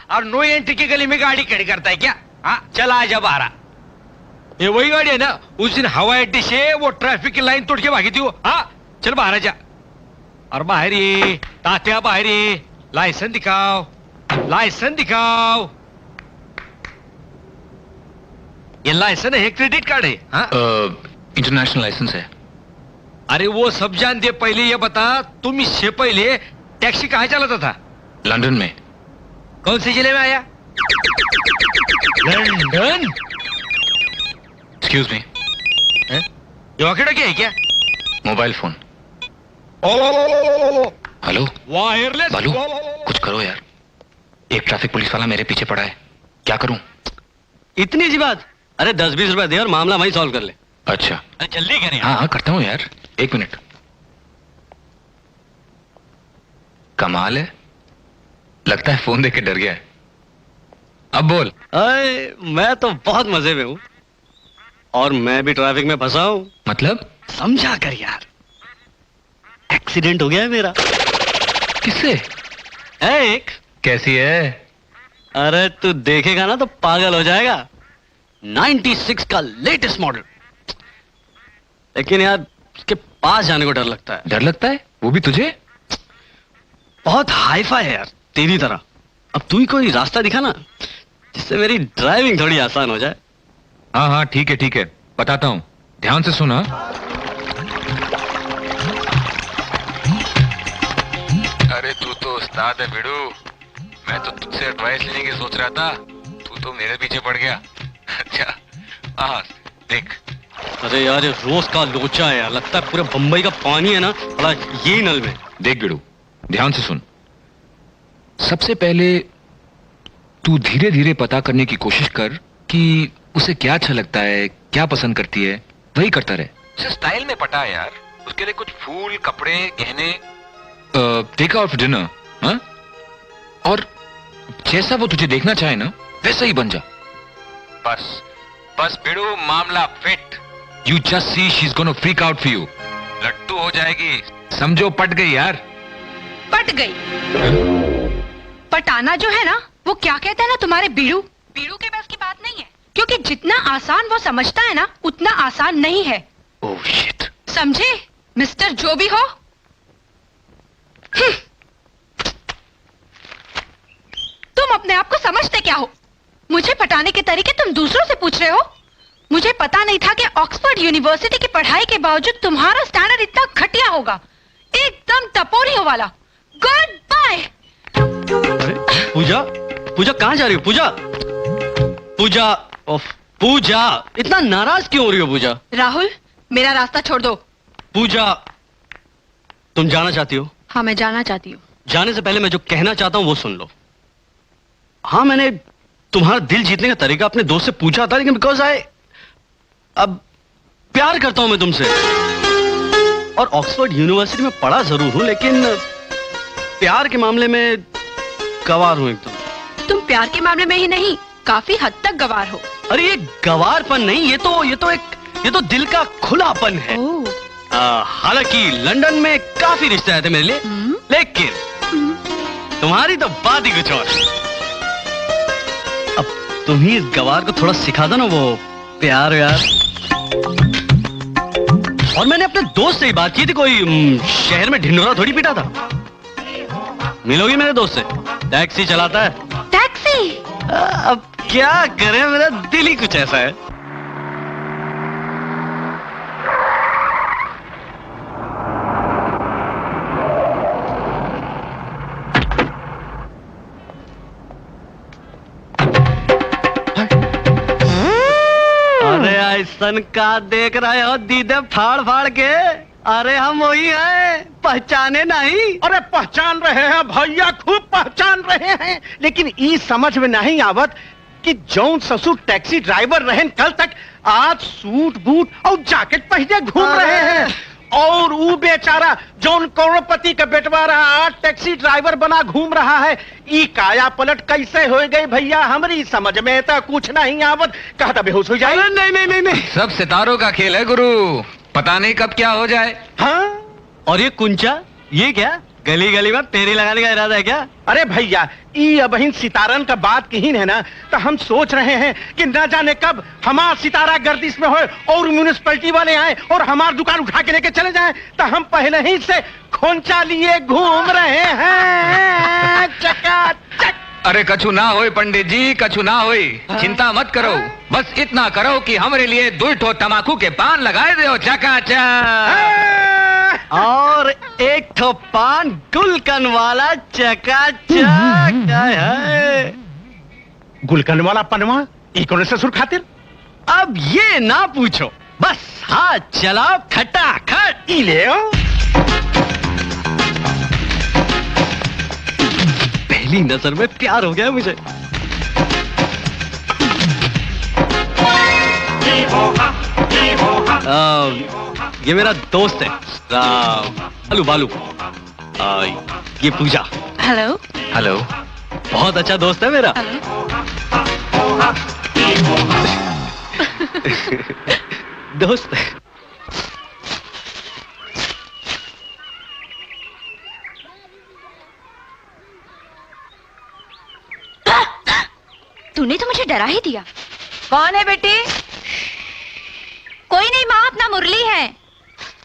और नो एंट्री की गली में गाड़ी खड़ी करता है क्या? हाँ चल आ जा बाहर। ये वही गाड़ी है ना उस दिन हवाई अड्डे से वो ट्रैफिक की लाइन तोड़ के भागी थी वो। हाँ चल बाहर आ जा। और बाहर ही तात्या बाहर ही लाइसेंस दिखाओ, लाइसेंस दिखाओ। ये लाइसेंस है क्रेडिट कार्ड है? हाँ इंटरनेशनल लाइसेंस है। अरे वो सब जान दे, पहले ये बता तुम इससे पहले टैक्सी कहाँ चलाता था? लंदन में। कौन से जिले में आया? लंदन? एक्सक्यूज मी, ये वॉकी क्या है क्या? Mobile phone. Hello wireless. बालू कुछ करो यार, एक ट्रैफिक पुलिस वाला मेरे पीछे पड़ा है, क्या करूं? इतनी सी बात? अरे 10-20 रुपए दे और मामला वहीं सॉल्व कर ले। अच्छा अरे जल्दी करें। हाँ हाँ करता हूँ यार, 1 मिनट। कमाल है, लगता है फोन देख के डर गया है। अब बोल। अरे मैं तो बहुत मजे में हूँ और मैं भी ट्रैफिक में फंसा हूँ। मतलब? समझा कर यार, एक्सीडेंट हो गया है मेरा। किससे? एक। कैसी है? अरे तू देखेगा ना तो पागल हो जाएगा। 96 का लेटेस्ट मॉडल। लेकिन यार उसके पास जाने को डर लगता है। डर लगता है? वो भी तुझे? बहुत हाईफाई है यार, तेरी तरह। अब तू ही कोई रास्ता दिखा ना जिससे मेरी ड्राइविंग थोड़ी आसान हो जाए। हाँ हाँ ठीक है, बताता हूँ, ध्यान से सुना। अरे तू तो उस्ताद है बिडू, मैं तो तुझसे एडवाइस लेने की सोच रहा था, तू तो मेरे पीछे पड़ गया। अच्छा हाँ देख। अरे यार ये रोज का लोचा है यार, लगता है पूरे बंबई का पानी है ना बड़ा यही नल में। देख बिडू, ध्यान से सुन। सबसे पहले तू धीरे धीरे पता करने की कोशिश कर कि उसे क्या अच्छा लगता है, क्या पसंद करती है, वही करता रहे। उसे स्टाइल में पटा है यार, उसके लिए कुछ फूल, कपड़े, गहने, टेक आउट फॉर डिनर, हाँ? और जैसा वो तुझे देखना चाहे ना वैसा ही बन जा। बस बिडू, मामला fit. You just see she is gonna freak out for you. लट्टू हो जाएगी, समझो पट गई यार। पट गई? पटाना जो है ना वो क्या कहता है ना तुम्हारे बीड़ू के बस की बात नहीं है, क्योंकि जितना आसान वो समझता है ना उतना आसान नहीं है। Oh shit. समझे मिस्टर जो भी हो? तुम अपने आप को समझते क्या हो? मुझे पटाने के तरीके तुम दूसरों से पूछ रहे हो? मुझे पता नहीं था कि ऑक्सफोर्ड यूनिवर्सिटी की पढ़ाई के बावजूद तुम्हारा स्टैंडर्ड इतना घटिया होगा, एकदम टपोरियों वाला। Good bye. पूजा कहाँ जा रही हो? पूजा इतना नाराज क्यों हो रही हो पूजा? राहुल मेरा रास्ता छोड़ दो। पूजा तुम जाना चाहती हो? हाँ मैं जाना चाहती हूँ। जाने से पहले मैं जो कहना चाहता हूँ वो सुन लो। हाँ मैंने तुम्हारा दिल जीतने का तरीका अपने दोस्त से पूछा था, लेकिन बिकॉज अब प्यार करता हूं मैं तुमसे, और ऑक्सफोर्ड यूनिवर्सिटी में पढ़ा जरूर हूं लेकिन प्यार के मामले में गवार हूं एकदम। तुम प्यार के मामले में ही नहीं, काफी हद तक गवार हो। अरे ये गवारपन नहीं, ये तो दिल का खुलापन है। हालांकि लंदन में काफी रिश्ते आए थे मेरे लिए, लेकिन तुम्हारी तो बात ही कुछ और। अब तुम ही इस गवार को थोड़ा सिखा दो ना वो प्यार यार। और मैंने अपने दोस्त से ही बात की थी, कोई शहर में ढिंढोरा थोड़ी पीटा था। मिलोगी मेरे दोस्त से? टैक्सी चलाता है। टैक्सी? अब क्या करें, मेरा दिल ही कुछ ऐसा है। अरे ऐसन का देख रहे हो दीदे फाड़ फाड़ के? अरे हम वही हैं, पहचाने नहीं? अरे पहचान रहे हैं भैया, खूब पहचान रहे हैं, लेकिन ई समझ में नहीं आवत कि जौन ससुर टैक्सी ड्राइवर रहे कल तक, आज सूट बूट और जैकेट पहने घूम रहे हैं, और वो बेचारा जौन करोड़पति का बेटवा रहा आज टैक्सी ड्राइवर बना घूम रहा है। ई काया पलट कैसे हो गई भैया, हमारी समझ में तो कुछ नहीं आवत। कहता बेहोश हो जाए। नहीं, सब सितारों का खेल है गुरु, पता नहीं कब क्या हो जाए। हाँ, और ये कुंचा ये क्या? गली गली में फेरी लगाने का इरादा है क्या? अरे भैया, ये अबहिन सितारन का बात कही है ना, तो हम सोच रहे हैं कि न जाने कब हमार सितारा गर्दिश में हो और म्यूनिसिपैलिटी वाले आए और हमार दुकान उठा के लेके चले जाएं, तो हम पहले ही से खोंचा लिए घूम रहे हैं चकाचक। अरे कछु ना होए पंडित जी, कछु ना होए, चिंता मत करो, बस इतना करो कि हमारे लिए 2 ठो तमाकू के पान लगाए दो चकाचक, और 1 ठो पान गुलकन वाला चकाचक। गुलकन वाला पनवा ई कौन ससुर खातिर? अब ये ना पूछो, बस हाथ चलाओ खटाखट। ई ले आओ। पहली नजर में प्यार हो गया मुझे। ये मेरा दोस्त है बालू बालू। ये पूजा। हेलो। हेलो। बहुत अच्छा दोस्त है मेरा। दोस्त है। तूने तो मुझे डरा ही दिया। कौन है बेटी? कोई नहीं माँ, अपना मुरली है।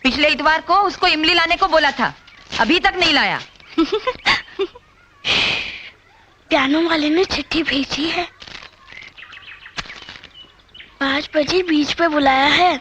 पिछले इतवार को उसको इमली लाने को बोला था, अभी तक नहीं लाया। पियानो वाले ने चिट्ठी भेजी है, 5 बजे बीच पे बुलाया है।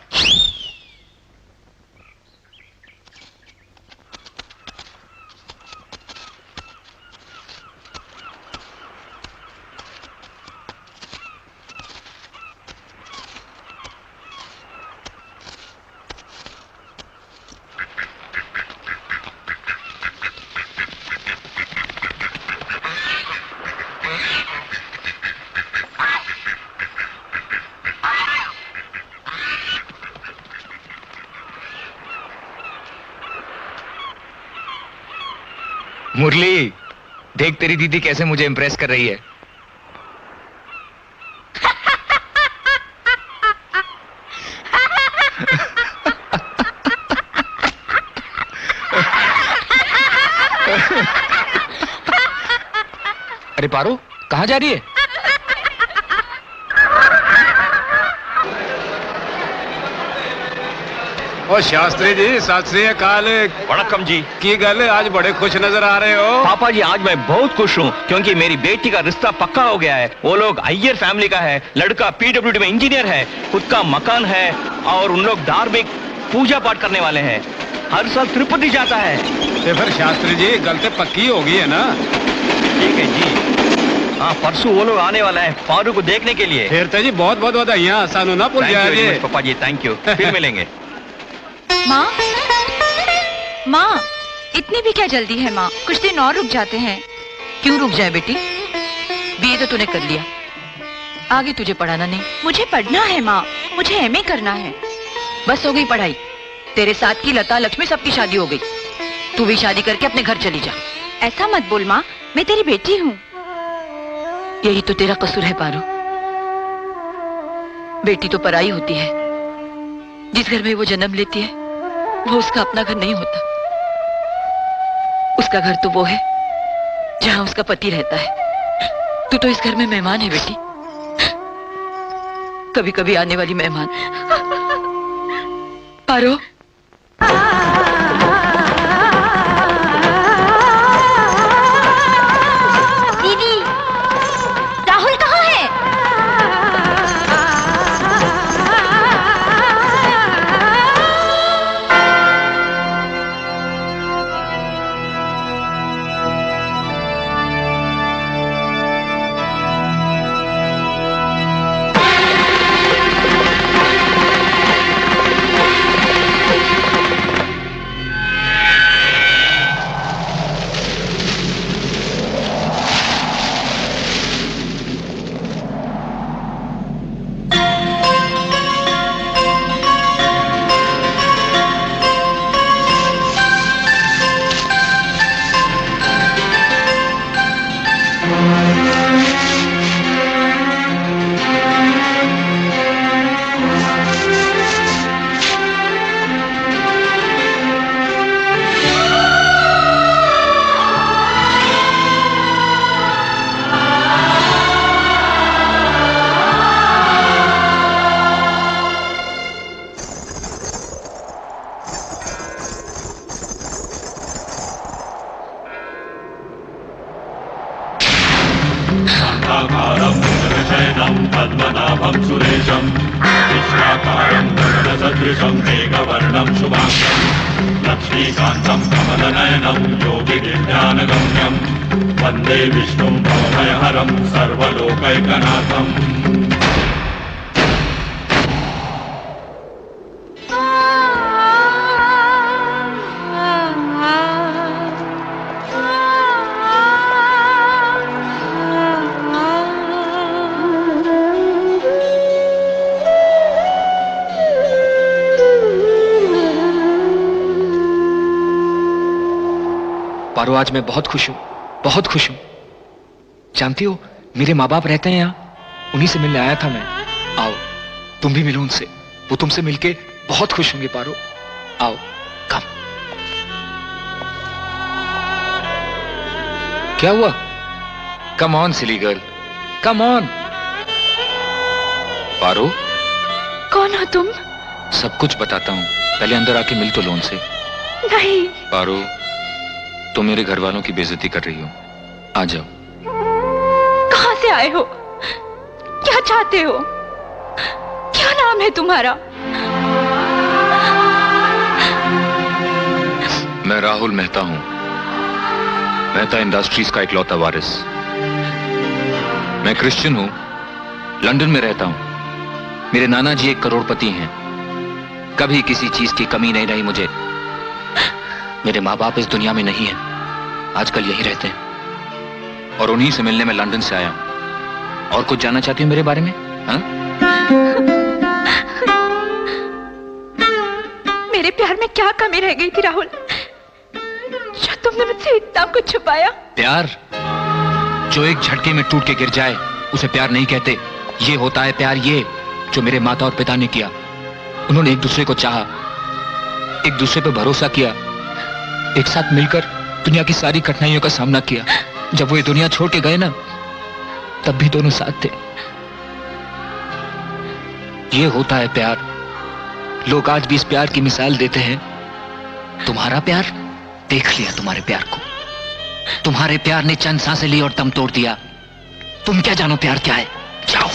मुरली, देख तेरी दीदी कैसे मुझे इम्प्रेस कर रही है। अरे पारो, कहाँ जा रही है? ओ शास्त्री जी, सत श्री अकाल। वणक्कम जी। की गल, आज बड़े खुश नजर आ रहे हो। पापा जी, आज मैं बहुत खुश हूँ क्योंकि मेरी बेटी का रिश्ता पक्का हो गया है। वो लोग अय्यर फैमिली का है, लड़का PWD में इंजीनियर है, खुद का मकान है और उन लोग धार्मिक पूजा पाठ करने वाले हैं। हर साल तिरुपति जाता है। तो फिर शास्त्री जी गलती पक्की हो गई है ना? ठीक है जी। हाँ, परसों वो लोग आने वाला है पारू को देखने के लिए। फिर तो जी बहुत बहुत बधाइयाँ, सानू ना भूल जाइए। पापा जी थैंक यू, फिर मिलेंगे। माँ, माँ, इतनी भी क्या जल्दी है माँ? कुछ दिन और रुक जाते हैं। क्यों रुक जाए बेटी? बीए तो तूने कर लिया, आगे तुझे पढ़ाना नहीं? मुझे पढ़ना है माँ, मुझे एमए करना है। बस हो गई पढ़ाई। तेरे साथ की लता लक्ष्मी सबकी शादी हो गई, तू भी शादी करके अपने घर चली जा। ऐसा मत बोल माँ, मैं तेरी बेटी हूँ। यही तो तेरा कसूर है पारू। बेटी तो पराई होती है, जिस घर में वो जन्म लेती है वो उसका अपना घर नहीं होता। उसका घर तो वो है जहां उसका पति रहता है। तू तो इस घर में मेहमान है बेटी, कभी कभी आने वाली मेहमान। पारो, दीदी, राहुल कहाँ है? शुभाकारं शयनं पद्मनाभं सुरेशं कृष्णाकारं गगनसदृशं मेघवर्णं शुभांगं लक्ष्मीकान्तं कमलनयनं योगिनिर्ज्ञानगम्यं वन्दे विष्णुं भवभयहरं सर्वलोकैकनाथम्। पारो, आज मैं बहुत खुश हूं, बहुत खुश हूं। जानती हो, मेरे माँ बाप रहते हैं यहाँ, उन्हीं से मिलने आया था मैं। आओ, तुम भी मिलो उनसे, वो तुमसे मिलके बहुत खुश होंगे पारो। आओ, कम। क्या हुआ? Come on silly girl, come on. Paro, कौन हो तुम? सब कुछ बताता हूँ, पहले अंदर आके मिल तो लो उनसे। नहीं। पारो, तुम मेरे घर वालों की बेइज्जती कर रही हो, आ जाओ। कहां से आए हो? क्या चाहते हो? क्या नाम है तुम्हारा? मैं राहुल मेहता हूं, मेहता इंडस्ट्रीज का इकलौता वारिस। मैं क्रिश्चियन हूं, लंदन में रहता हूं। मेरे नाना जी एक करोड़पति हैं, कभी किसी चीज की कमी नहीं रही मुझे। मेरे माँ बाप इस दुनिया में नहीं है, आजकल यहीं रहते हैं, और उन्हीं से मिलने में लंदन से आया हूं। और कुछ जानना चाहती हूँ मेरे बारे में? हाँ? मेरे प्यार में क्या कमी रह गई थी राहुल, जो तुमने मुझसे इतना कुछ छुपाया? प्यार जो एक झटके में टूट के गिर जाए उसे प्यार नहीं कहते। ये होता है प्यार, ये जो मेरे माता और पिता ने किया। उन्होंने एक दूसरे को चाहा, एक दूसरे पर भरोसा किया, एक साथ मिलकर दुनिया की सारी कठिनाइयों का सामना किया। जब वो ये दुनिया छोड़ के गए ना, तब भी दोनों साथ थे। ये होता है प्यार। लोग आज भी इस प्यार की मिसाल देते हैं। तुम्हारा प्यार, देख लिया तुम्हारे प्यार को। तुम्हारे प्यार ने चंद सांसें ली और दम तोड़ दिया। तुम क्या जानो प्यार क्या है? जाओ,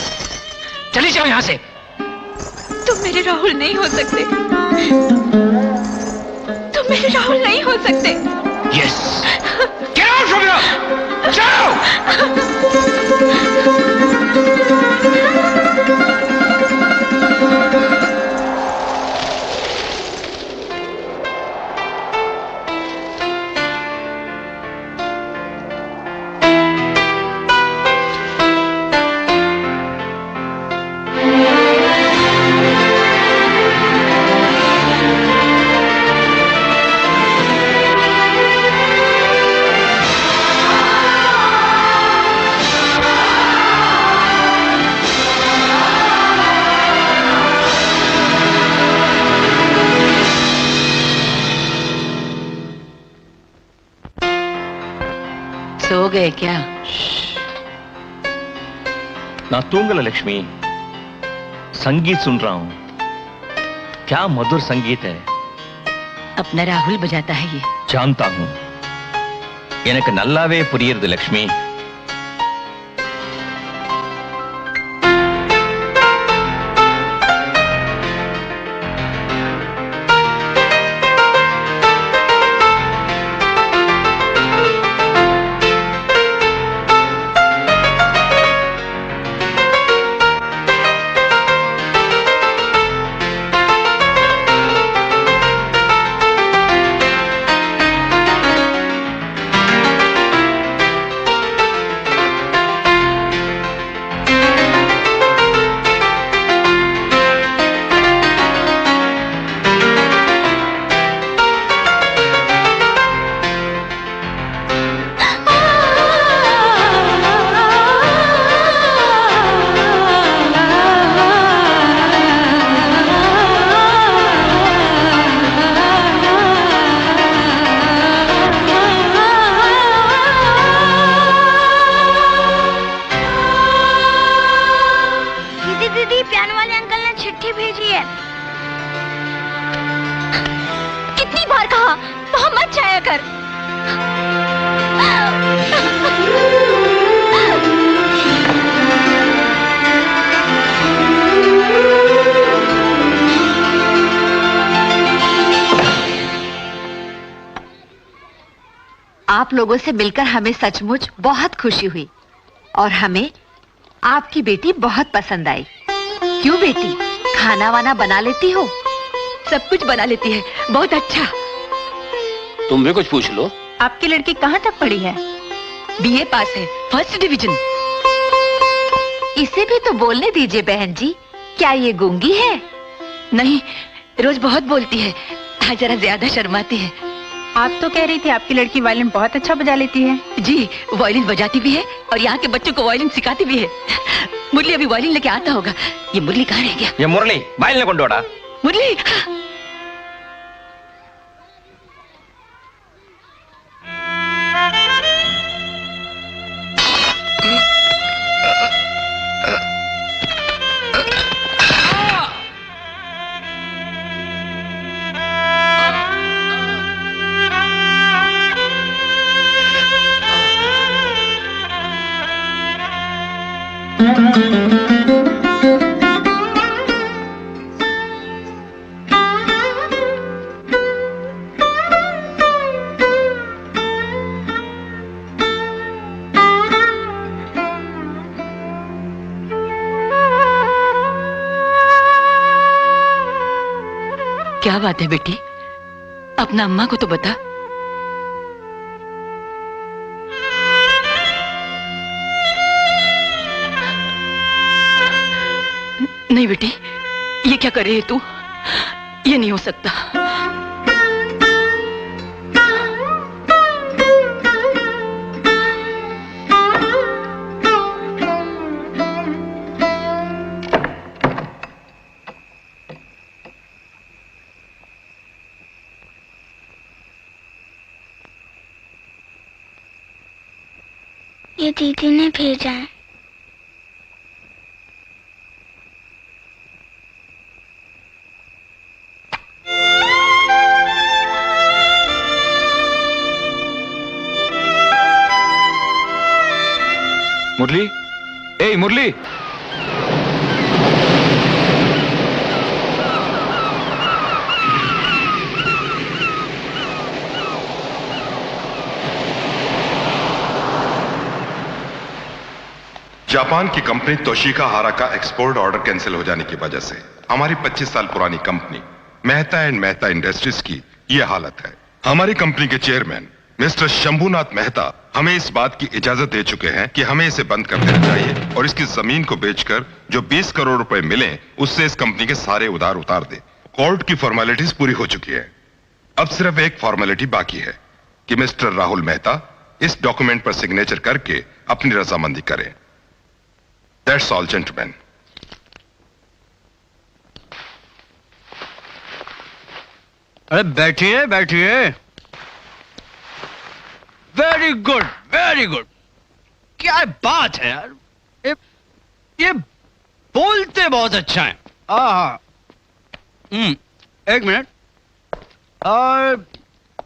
चली जाओ यहां से। तुम मेरे राहुल नहीं हो सकते, तुम मेरे राहुल नहीं हो सकते। Yes. Get out from here! जाओ! सो गए क्या? ना तूंगल लक्ष्मी, संगीत सुन रहा हूं। क्या मधुर संगीत है। अपना राहुल बजाता है ये। जानता हूं, எனக்கு நல்லாவே புரியுது லக்ஷ்மி। आप लोगों से मिलकर हमें सचमुच बहुत खुशी हुई और हमें आपकी बेटी बहुत पसंद आई। क्यों बेटी, खाना वाना बना लेती हो? सब कुछ बना लेती है, बहुत अच्छा। तुम भी कुछ पूछ लो। आपकी लड़की कहाँ तक पढ़ी है? बीए पास है, फर्स्ट डिवीजन। इसे भी तो बोलने दीजिए बहन जी, क्या ये गूंगी है? नहीं, रोज बहुत बोलती है, आज जरा ज्यादा शर्माती है। आप तो कह रही थी आपकी लड़की वायलिन बहुत अच्छा बजा लेती है। जी, वायलिन बजाती भी है और यहाँ के बच्चों को वायलिन सिखाती भी है। मुरली अभी वायलिन लेके आता होगा। ये मुरली कहाँ रह गया? ये मुरली वायलिन कोंडोड़ा। मुरली क्या बात है बेटी, अपना अम्मा को तो बता। नहीं बेटी, ये क्या कर रही है तू? ये नहीं हो सकता। ये दीदी ने भेजा है। मुरली, ए मुरली, जापान की कंपनी तोशिका हारा का एक्सपोर्ट ऑर्डर कैंसिल हो जाने की वजह से हमारी 25 साल पुरानी company Mehta and Mehta industries की यह हालत है। हमारी कंपनी के चेयरमैन मिस्टर शंभूनाथ मेहता हमें इस बात की इजाजत दे चुके हैं कि हमें इसे बंद कर देना चाहिए और इसकी जमीन को बेचकर जो 20 करोड़ रुपए मिले उससे इस कंपनी के सारे उधार उतार दे। कोर्ट की फॉर्मेलिटीज पूरी हो चुकी है, अब सिर्फ एक फॉर्मेलिटी बाकी है कि मिस्टर राहुल मेहता इस डॉक्यूमेंट पर सिग्नेचर करके अपनी रजामंदी करें। That's all, gentlemen. अरे बैठिए बैठिए। Very good, very good. क्या बात है यार, ये बोलते बहुत अच्छा है। हाँ, एक मिनट। और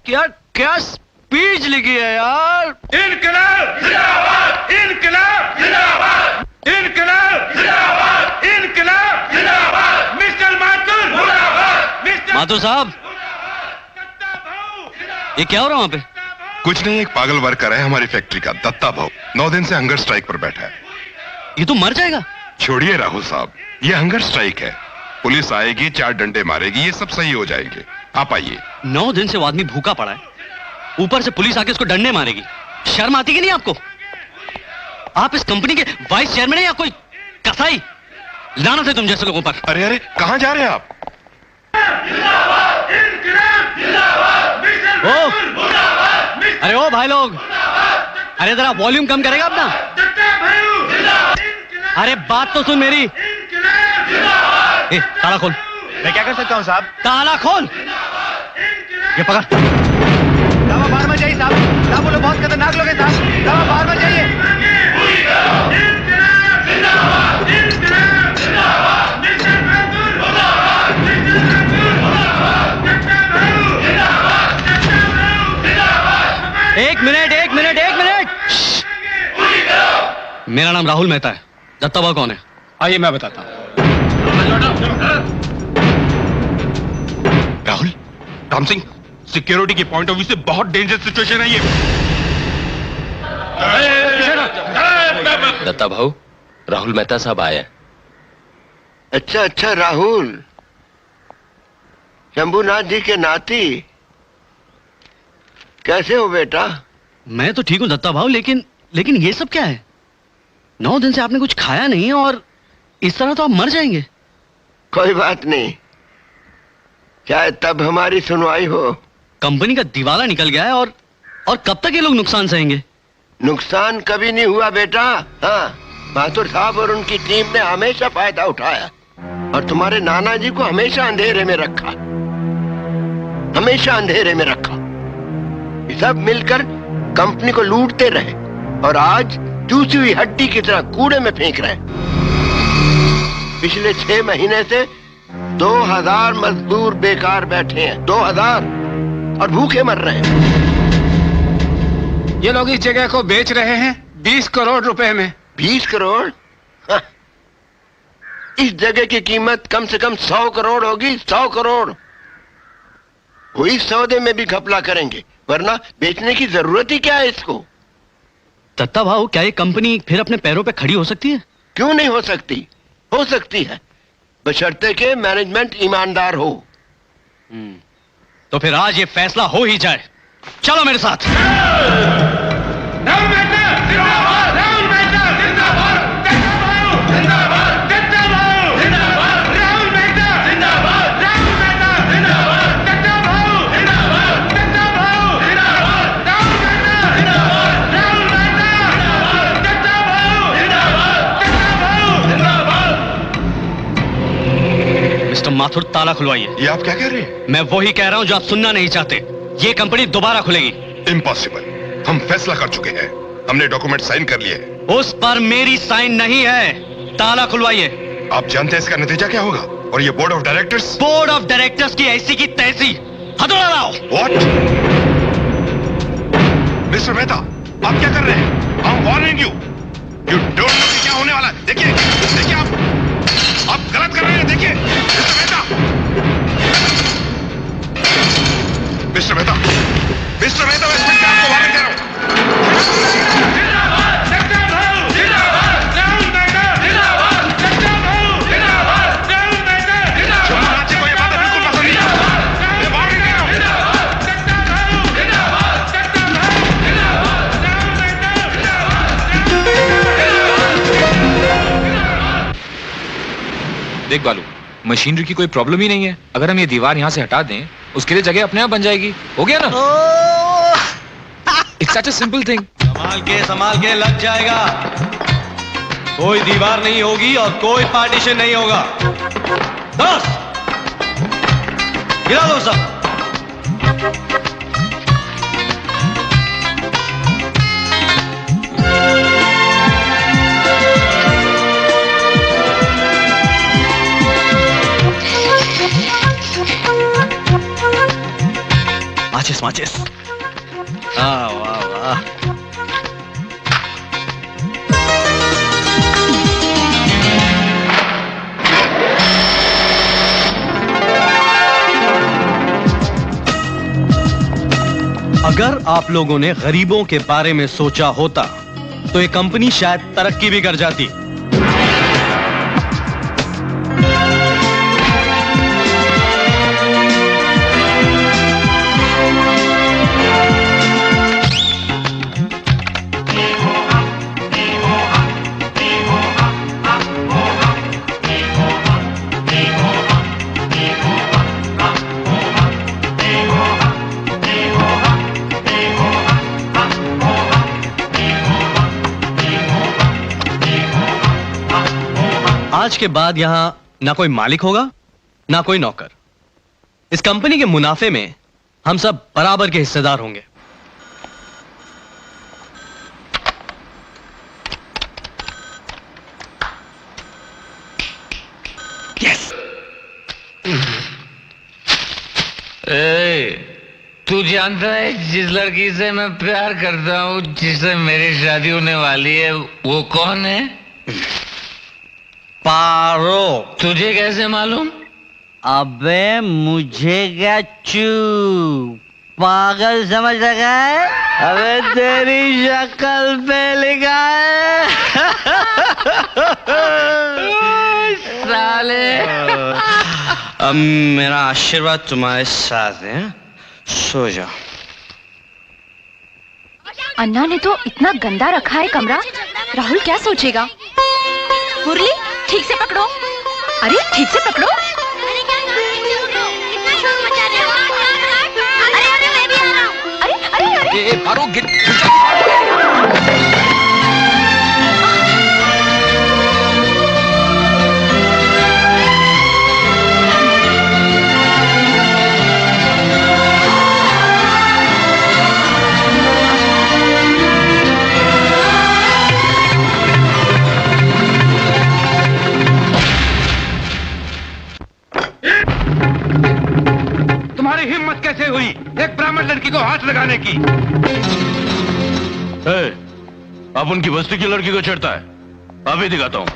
क्या क्या स्पीच लिखी है यार। इनकलाब जिंदाबाद, इनकलाब जिंदाबाद, इनकलाब जिंदाबाद, इनकलाब जिंदाबाद, मिस्टर माथुर मुर्दाबाद, मिस्टर माथुर साहब, ये क्या हो रहा है वहां पे? कुछ नहीं, एक पागल वर्कर है हमारी फैक्ट्री का, दत्ता भाऊ, 9 दिन से हंगर स्ट्राइक पर बैठा है। ये तो मर जाएगा। छोड़िए राहुल साहब, ये हंगर स्ट्राइक है। पुलिस आएगी, 4 डंडे मारेगी, ये सब सही हो जाएंगे। आप आइए। 9 दिन से वो आदमी भूखा पड़ा है, ऊपर से पुलिस आके उसको डंडे मारेगी। शर्म आती कि नहीं आपको? आप इस कंपनी के वाइस चेयरमैन हैं या कोई कसाई? लानत है तुम जैसे लोगों पर। अरे अरे, कहां जा रहे हैं आप? अरे ओ भाई लोग, अरे जरा वॉल्यूम कम करेगा अपना। अरे बात तो सुन मेरी। ए, ताला खोल। मैं क्या कर सकता हूँ साहब? ताला खोल। ये पकड़। दवा बाहर में जाइए साहब। साहब बोलो बहुत खतरनाक लोग हैं साहब, दवा बाहर में जाइए। एक मिनट, एक मिनट, एक मिनट। मेरा नाम राहुल मेहता है। दत्ता भाऊ कौन है? आइए मैं बताता हूँ। राहुल, राम सिंह, सिक्योरिटी के पॉइंट ऑफ व्यू से बहुत डेंजरस सिचुएशन है ये। दत्ता भाऊ, राहुल मेहता साहब आए हैं। अच्छा अच्छा, राहुल, शंभूनाथ जी के नाती, कैसे हो बेटा? मैं तो ठीक हूँ दत्ता भाऊ, लेकिन ये सब क्या है? 9 दिन से आपने कुछ खाया नहीं और इस तरह तो आप मर जाएंगे। कोई बात नहीं, शायद तब हमारी सुनवाई हो। कंपनी का दिवाला निकल गया है और कब तक ये लोग नुकसान सहेंगे? नुकसान कभी नहीं हुआ बेटा। हाँ, माथुर साहब और उनकी टीम ने हमेशा फायदा उठाया और तुम्हारे नाना जी को हमेशा अंधेरे में रखा, हमेशा अंधेरे में रखा। ये सब मिलकर कंपनी को लूटते रहे और आज चूसी हुई हड्डी की तरह कूड़े में फेंक रहे। पिछले 6 महीने से 2000 मजदूर बेकार बैठे हैं, 2000, और भूखे मर रहे हैं। ये लोग इस जगह को बेच रहे हैं 20 करोड़ रुपए में। 20 करोड़? हाँ। इस जगह की कीमत कम से कम 100 करोड़ होगी, 100 करोड़। हुई सौदे में भी घपला करेंगे, वरना बेचने की जरूरत ही क्या है इसको? दत्ता भाऊ, क्या ये कंपनी फिर अपने पैरों पे खड़ी हो सकती है? क्यों नहीं हो सकती? हो सकती है, बशर्ते के मैनेजमेंट ईमानदार हो। तो फिर आज ये फैसला हो ही जाए। चलो मेरे साथ। मिस्टर माथुर, ताला खुलवाइए। ये आप क्या कह रहे हैं? मैं वही कह रहा हूं जो आप सुनना नहीं चाहते। ये कंपनी दोबारा खुलेगी। इम्पॉसिबल, हम फैसला कर चुके हैं, हमने डॉक्यूमेंट साइन कर लिए। उस पर मेरी साइन नहीं है। ताला खुलवाइए। आप जानते हैं इसका नतीजा क्या होगा? और ये board of directors? Board of directors की ऐसी की तैसी हथौड़ा लाओ। व्हाट? मिस्टर मेहता, आप क्या कर रहे हैं? I am warning you, you don't know क्या होने वाला है। देखिए देखिए, आप गलत कर रहे हैं। देखिए mister Mehta, mister Mehta, mister Mehta, मैं आपको वार्निंग दे रहा हूं। शंभूनाथ जी को ये बात बिल्कुल पसंद नहीं है। मैं वार्निंग दे रहा हूं। देख बालू, मशीनरी की कोई प्रॉब्लम ही नहीं है। अगर हम ये दीवार यहाँ से हटा दें, उसके लिए जगह अपने आप बन जाएगी। हो गया ना? It's such a simple thing. संभाल के लग जाएगा। कोई दीवार नहीं होगी और कोई पार्टीशन नहीं होगा। बस गिरा दो सब। माचिस। वाह वाह वाह। अगर आप लोगों ने गरीबों के बारे में सोचा होता तो ये कंपनी शायद तरक्की भी कर जाती। आज के बाद यहां ना कोई मालिक होगा ना कोई नौकर। इस कंपनी के मुनाफे में हम सब बराबर के हिस्सेदार होंगे। यस। तू जानता है जिस लड़की से मैं प्यार करता हूँ, जिससे मेरी शादी होने वाली है, वो कौन है? पारो। तुझे कैसे मालूम? अबे मुझे क्या चू पागल समझ रखा है? अबे तेरी शक्ल पे लिखा है साले। अब मेरा आशीर्वाद तुम्हारे साथ है, सो जाओ। अन्ना ने तो इतना गंदा रखा है कमरा, राहुल क्या सोचेगा? मुरली ठीक से पकड़ो, अरे ठीक से पकड़ो। अरे मारो तुम्हारी हिम्मत कैसे हुई एक ब्राह्मण लड़की को हाथ लगाने की? अब उनकी बस्ती की लड़की को छेड़ता है, अभी दिखाता हूँ।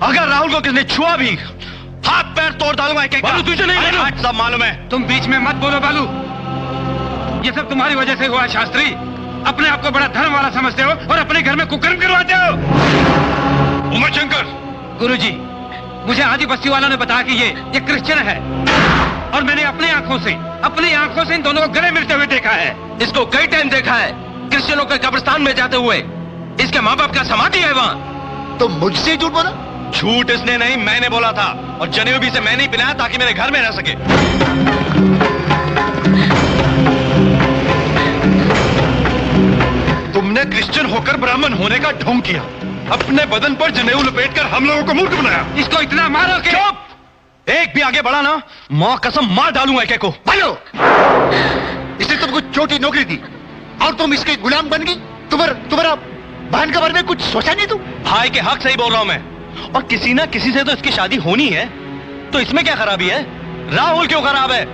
अगर राहुल को किसने छुआ भी हाथ पैर तोड़ डालूंगा एक एक। बालू तुझे नहीं मालूम? आज सब मालूम है। तुम बीच में मत बोलो बालू, ये सब तुम्हारी वजह से हुआ। शास्त्री अपने आप को बड़ा धर्म वाला समझते हो और अपने घर में कुकर्म करवाते हो। उमाशंकर, गुरुजी, मुझे आदि बस्ती वालों ने बताया कि ये क्रिश्चियन है और मैंने अपनी आंखों से इन दोनों को गले मिलते हुए देखा है। इसको कई टाइम देखा है क्रिश्चियनों के कब्रिस्तान में जाते हुए। इसके माँ बाप का समाधि है वहाँ। तो मुझसे झूठ बोला? झूठ इसने नहीं, मैंने बोला था, और जनेऊ भी से मैंने ही पिलाया ताकि मेरे घर में रह सके। तुमने क्रिश्चियन होकर ब्राह्मण होने का ढोंग किया, अपने बदन पर जनेऊ लपेटकर हम लोगों को मूर्ख बनाया। इसको इतना मारो कि चुप! एक भी आगे बढ़ा ना, मां कसम मार डालूंगा एक को। भाइयों, इसे तुमको छोटी नौकरी दी और तुम इसके गुलाम बन गई। तुम्हारा बहन के बारे में कुछ सोचा नहीं तुम? भाई के हक सही बोल रहा हूं मैं, और किसी ना किसी से तो इसकी शादी होनी है, तो इसमें क्या खराबी है? राहुल क्यों खराब है?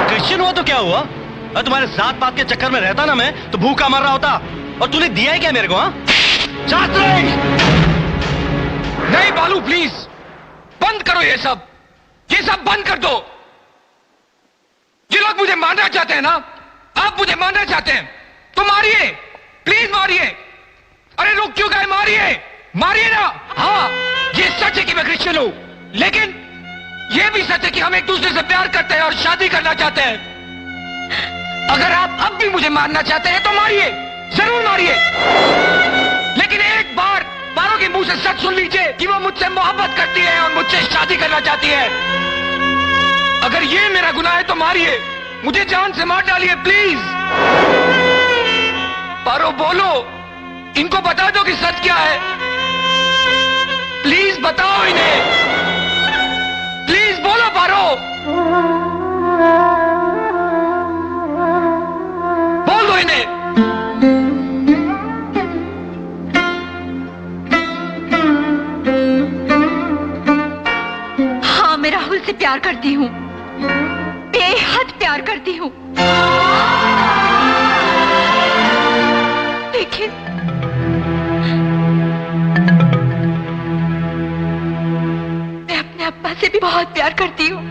क्रिश्चियन हुआ तो क्या हुआ? और तुम्हारे जात पात के चक्कर में रहता ना मैं तो भूखा मर रहा होता, और तूने दिया है क्या मेरे को? हाँ शास्त्री, नहीं बालू प्लीज बंद करो ये सब बंद कर दो। ये लोग मुझे मारना चाहते हैं ना, आप मुझे मारना चाहते हैं तो मारिए, प्लीज मारिए। अरे रुक क्यों गए? मारिए ना। हाँ ये सच है कि मैं क्रिश्चियन हूं, लेकिन ये भी सच है कि हम एक दूसरे से प्यार करते हैं और शादी करना चाहते हैं। अगर आप अब भी मुझे मारना चाहते हैं तो मारिए, जरूर मारिए, लेकिन एक बार पारो के मुंह से सच सुन लीजिए कि वो मुझसे मोहब्बत करती है और मुझसे शादी करना चाहती है। अगर ये मेरा गुनाह है तो मारिए, मुझे जान से मार डालिए प्लीज। पारो बोलो, इनको बता दो कि सच क्या है। प्लीज बताओ इन्हें, प्लीज बोलो पारो, बोल दो इन्हें। हाँ मैं राहुल से प्यार करती हूँ, बेहद प्यार करती हूँ, लेकिन मैं अपने अब्बा से भी बहुत प्यार करती हूँ।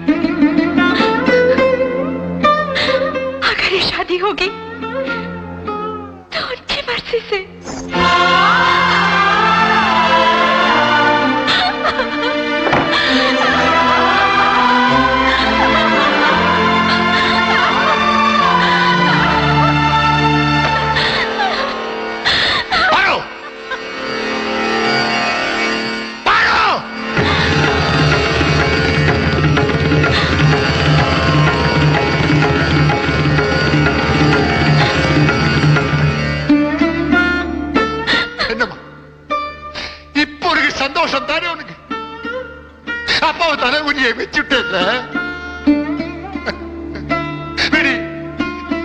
अगर ये शादी होगी तो उनकी मर्जी से।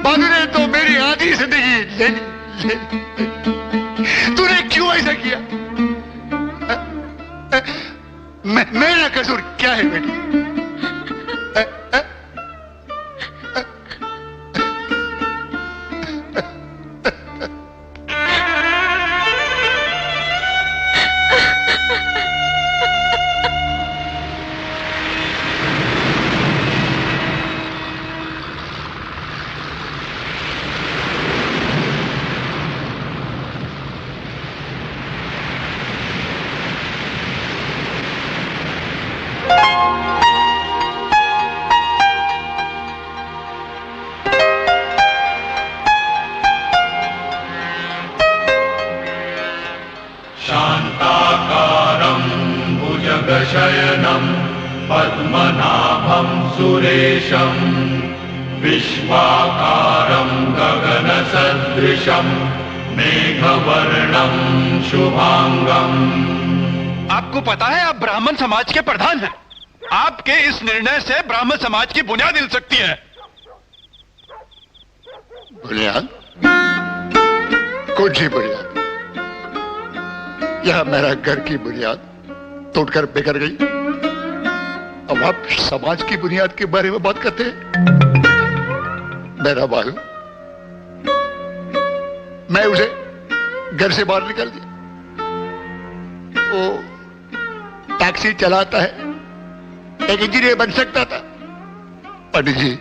बालू ने तो मेरी आधी जिंदगी ले ली। तूने क्यों ऐसा किया? मेरा कसूर क्या है बेटी? शान्ताकारं भुजगशयनं पद्मनाभं सुरेशं विश्वाकारं गगनसदृशं मेघवर्णं शुभांगं। आपको पता है आप ब्राह्मण समाज के प्रधान हैं। आपके इस निर्णय से ब्राह्मण समाज की बुनियाद हिल सकती है। बुनियाद? कौन सी बुनियाद? यह मेरा घर की बुनियाद तोड़कर बिखर गई। अब आप समाज की बुनियाद के बारे में बात करते हैं। मेरा बालू, मैं उसे घर से बाहर निकाल दिया। वो टैक्सी चलाता है, एक इंजीनियर बन सकता था। पंडित जी,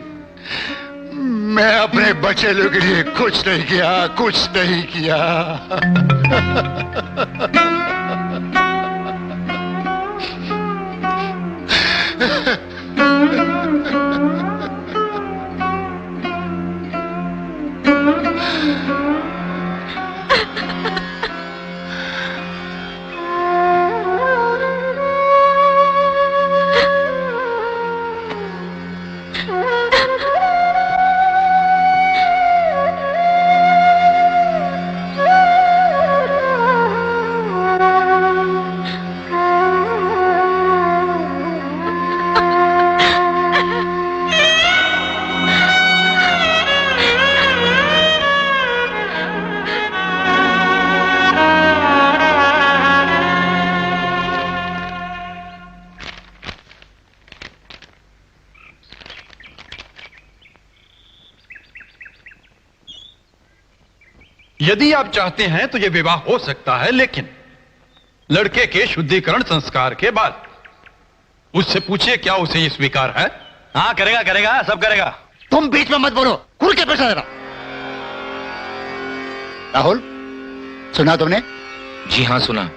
मैं अपने बच्चे लोगों के लिए कुछ नहीं किया, कुछ नहीं किया। यदि आप चाहते हैं तो यह विवाह हो सकता है, लेकिन लड़के के शुद्धिकरण संस्कार के बाद। उससे पूछिए क्या उसे ये स्वीकार है? हाँ करेगा करेगा, सब करेगा। तुम बीच में मत बोलो, खुल के पैसा देना। राहुल, सुना तुमने? जी हाँ सुना,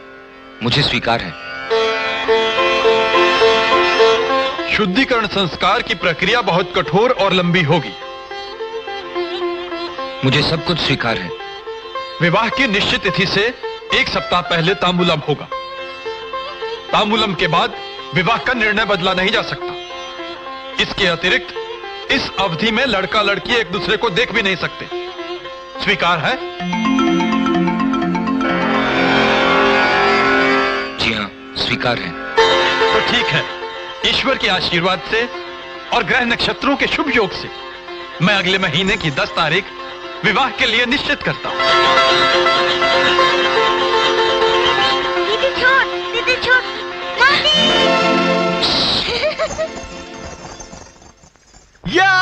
मुझे स्वीकार है। शुद्धिकरण संस्कार की प्रक्रिया बहुत कठोर और लंबी होगी। मुझे सब कुछ स्वीकार है। विवाह की निश्चित तिथि से 1 सप्ताह पहले तांबूलम होगा। तांबूलम के बाद विवाह का निर्णय बदला नहीं जा सकता। इसके अतिरिक्त इस अवधि में लड़का लड़की एक दूसरे को देख भी नहीं सकते। स्वीकार है? जी हाँ, स्वीकार है। तो ठीक है, ईश्वर के आशीर्वाद से और ग्रह नक्षत्रों के शुभ योग से मैं अगले महीने की 10 तारीख विवाह के लिए निश्चित करता हूं। दीदी छोड़, या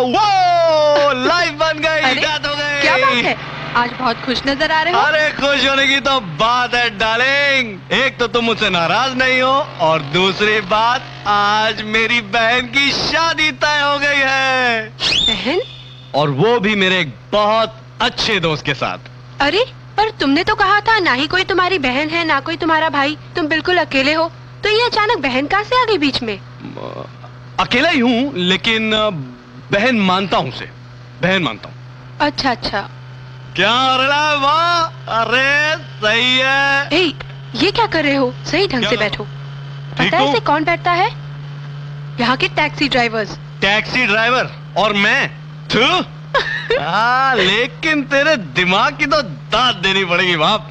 वो लाइफ बन गई, बात हो गई। क्या बात है? आज बहुत खुश नजर आ रहे हो। अरे खुश होने की तो बात है डार्लिंग। एक तो तुम मुझसे नाराज नहीं हो और दूसरी बात, आज मेरी बहन की शादी तय हो गई है। बहन? और वो भी मेरे एक बहुत अच्छे दोस्त के साथ। अरे पर तुमने तो कहा था ना ही कोई तुम्हारी बहन है ना कोई तुम्हारा भाई, तुम बिल्कुल अकेले हो, तो ये अचानक बहन कहाँ से आ गई बीच में? अकेला ही हूँ, लेकिन बहन मानता हूँ उसे, बहन मानता हूँ। अच्छा अच्छा। क्या हो रहा है? वाह, अरे सही है। ए, ये क्या कर रहे हो? सही ढंग से बैठो। पता है इसे कौन बैठता है? यहाँ के टैक्सी ड्राइवर्स। Taxi driver? और मैं? लेकिन तेरे दिमाग की तो दाद देनी पड़ेगी बाप।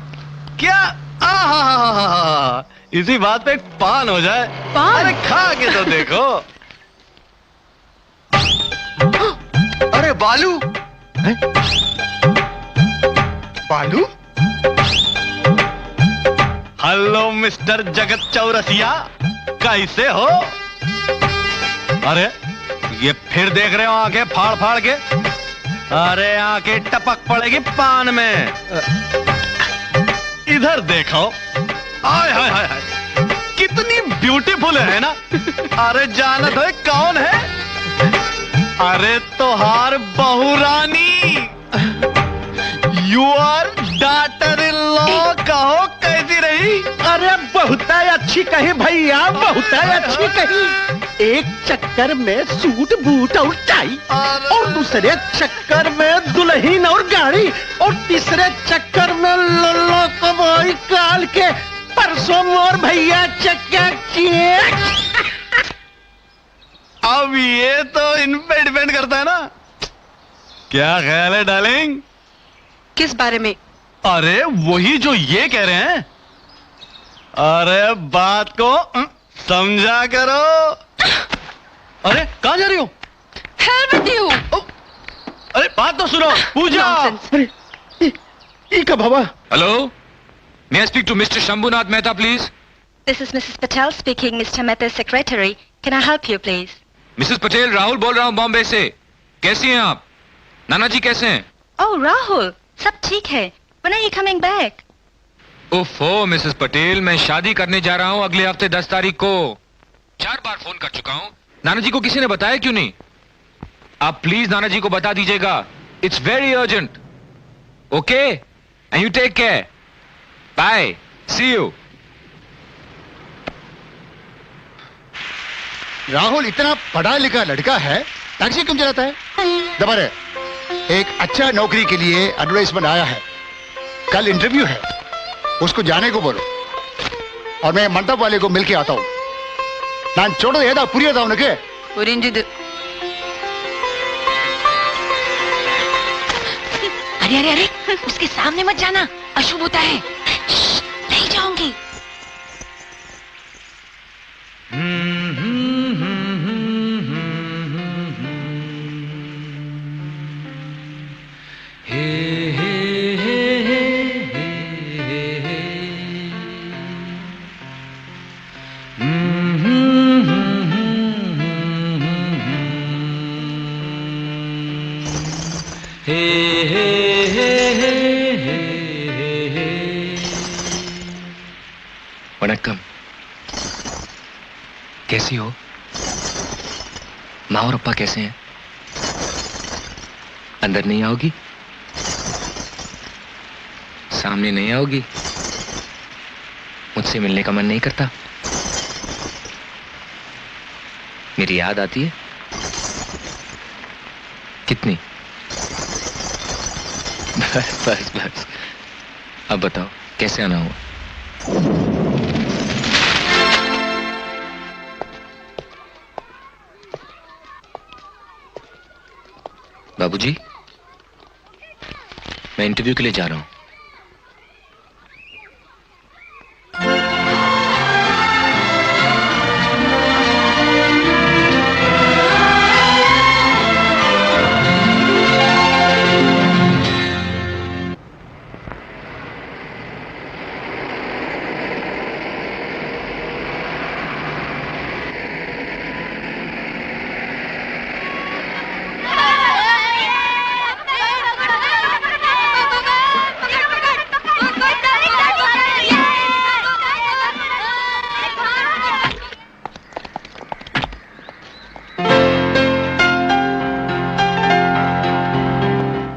क्या इसी बात पे एक पान हो जाए। पान? अरे खा के तो देखो। अरे बालू, बालू? हेलो मिस्टर जगत चौरसिया, कैसे हो? अरे ये फिर देख रहे हो आंखें फाड़ फाड़ के? अरे आंखें टपक पड़ेगी पान में। इधर देखो, हाय हाय हाय हाय, कितनी ब्यूटीफुल है ना। अरे जानत हो कौन है? अरे तोहार बहू रानी, you are daughter in law. कहो कैसी रही? अरे बहुत अच्छी कही भैया, बहुत अच्छी कही। एक चक्कर में सूट बूट और टाई, और दूसरे चक्कर में दुल्हन और गाड़ी, और तीसरे चक्कर में लल्लो कमाई काल के परसों मोर भैया चक्का चेक। अब ये तो इन पे डिपेंड करता है ना। क्या ख्याल है डार्लिंग? किस बारे में? अरे वही जो ये कह रहे हैं। अरे बात को समझा करो। अरे कहाँ जा रही हो? Hell with you! अरे बात तो सुनो, पूजा। कब हवा? Hello, may I speak to Mr. Shambhunath Mehta, please? This is Mrs. Patel speaking, Mr. Mehta's secretary. Can I help you, please? Mrs Patel, Rahul बोल रहा हूँ बॉम्बे से। कैसी हैं आप? नाना जी कैसे हैं? Oh, Rahul, सब ठीक है। When are you coming back? ओफो मिसेस पटेल, मैं शादी करने जा रहा हूँ अगले हफ्ते 10 तारीख को। 4 बार फोन कर चुका हूँ, नाना जी को किसी ने बताया क्यों नहीं? आप प्लीज नाना जी को बता दीजिएगा। It's very urgent. Okay, and you take care. Bye, see you. Rahul इतना पढ़ा लिखा लड़का है, टैक्सी क्यों चलाता है? दबर है, एक अच्छा नौकरी के लिए एडवर्टाइजमेंट आया है, कल इंटरव्यू है, उसको जाने को बोलो, और मैं मंडप वाले को मिलके आता हूँ। नान छोड़ो येदा पुरियदा उनके पुरिंजिद। अरे अरे अरे, उसके सामने मत जाना, अशुभ होता है। नहीं जाऊंगी। वनक्कम, कैसी हो? माँ और अप्पा कैसे हैं? अंदर नहीं आओगी? सामने नहीं आओगी? मुझसे मिलने का मन नहीं करता? मेरी याद आती है? कितनी? बस बस बस, अब बताओ कैसे आना हुआ? बाबूजी, मैं इंटरव्यू के लिए जा रहा हूं।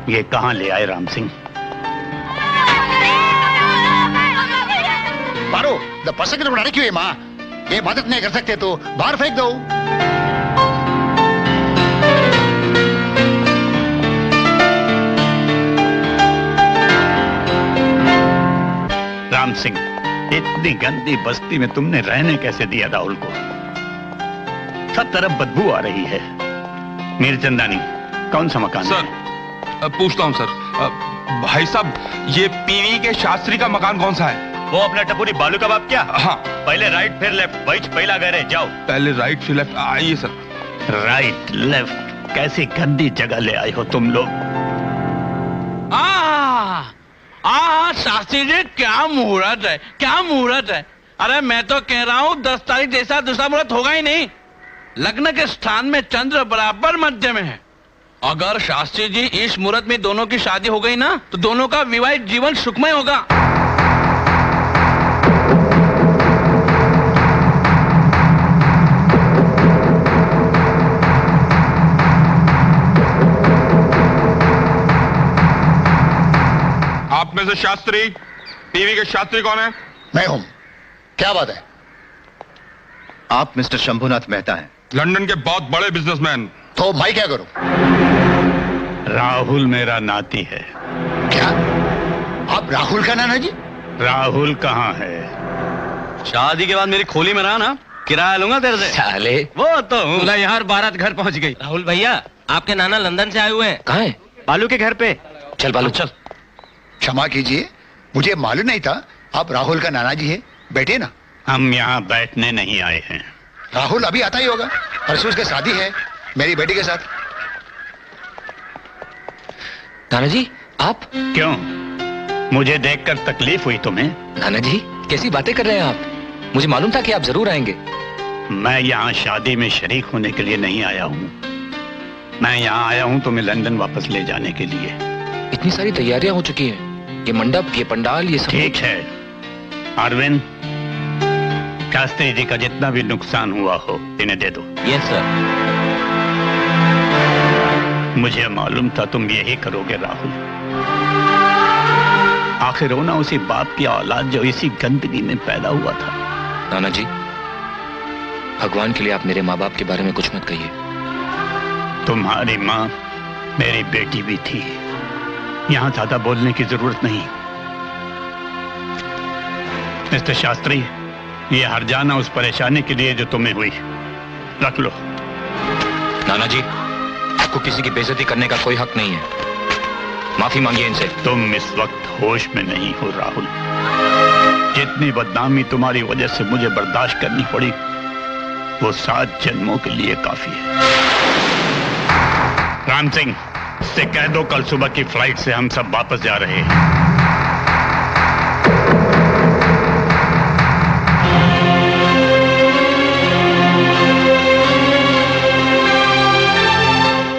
ये कहां ले आए राम सिंह? पारो, द पर्सन को बनाने क्यों है माँ? ये मदद नहीं कर सकते तो बाहर फेंक दो। राम सिंह, इतनी गंदी बस्ती में तुमने रहने कैसे दिया राहुल को? सब तरफ बदबू आ रही है। मीरचंदानी, कौन सा मकान सर है? पूछता हूँ सर। भाई साहब, ये पीवी के शास्त्री का मकान कौन सा है? वो अपना टपुरी बालू का बाप क्या? हाँ। पहले राइट फिर लेफ्ट, वही पहला घर है, जाओ। पहले राइट फिर लेफ्ट, आइए सर। राइट लेफ्ट, कैसी गंदी जगह ले आए हो तुम लोग। शास्त्री जी, क्या मुहूर्त है, क्या मुहूर्त है। अरे मैं तो कह रहा हूँ 10 तारीख जैसा दूसरा मुहूर्त होगा ही नहीं। लग्न के स्थान में चंद्र बराबर मध्य में है। अगर शास्त्री जी इस मुहूर्त में दोनों की शादी हो गई ना तो दोनों का विवाहित जीवन सुखमय होगा। आप में से शास्त्री, टीवी के शास्त्री कौन है? मैं हूं। क्या बात है? आप मिस्टर शंभुनाथ मेहता हैं, लंदन के बहुत बड़े बिजनेसमैन। तो मैं क्या करूं? राहुल मेरा नाती है। क्या? आप राहुल का नाना जी? राहुल कहाँ है? शादी के बाद मेरी खोली में रहा ना, किराया लूंगा तेरे से। साले वो तो यहाँ बारात घर पहुंच गई। राहुल भैया, आपके नाना लंदन से आए हुए हैं। कहाँ है? बालू के घर पे। चल बालू चल। क्षमा कीजिए, मुझे मालूम नहीं था आप राहुल का नाना जी हैं। बैठे ना। हम यहाँ बैठने नहीं आए हैं। राहुल अभी आता ही होगा, परसों उसकी शादी है मेरी बेटी के साथ। नाना जी आप? क्यों, मुझे देखकर तकलीफ हुई तुम्हें? नाना जी कैसी बातें कर रहे हैं आप? मुझे मालूम था कि आप जरूर आएंगे। मैं यहाँ शादी में शरीक होने के लिए नहीं आया हूँ। मैं यहाँ आया हूँ तुम्हें लंदन वापस ले जाने के लिए। इतनी सारी तैयारियां हो चुकी हैं, ये मंडप, ये पंडाल, ये सब। ठीक है अरविंद, शास्त्री जी का जितना भी नुकसान हुआ हो इन्हें दे दो। Yes sir. मुझे मालूम था तुम यही करोगे राहुल। आखिर रोना उसी बाप की औलाद जो इसी गंदगी में पैदा हुआ था। नाना जी, भगवान के लिए आप मेरे माँ बाप के बारे में कुछ मत कहिए। तुम्हारी माँ मेरी बेटी भी थी, यहां ज्यादा बोलने की जरूरत नहीं। मिस्टर शास्त्री, ये हर्जाना उस परेशानी के लिए जो तुम्हें हुई, रख लो। नाना जी, आपको किसी की बेइज्जती करने का कोई हक नहीं है, माफी मांगिए इनसे। तुम इस वक्त होश में नहीं हो राहुल। जितनी बदनामी तुम्हारी वजह से मुझे बर्दाश्त करनी पड़ी, वो 7 जन्मों के लिए काफी है। राम सिंह से कह दो कल सुबह की फ्लाइट से हम सब वापस जा रहे हैं।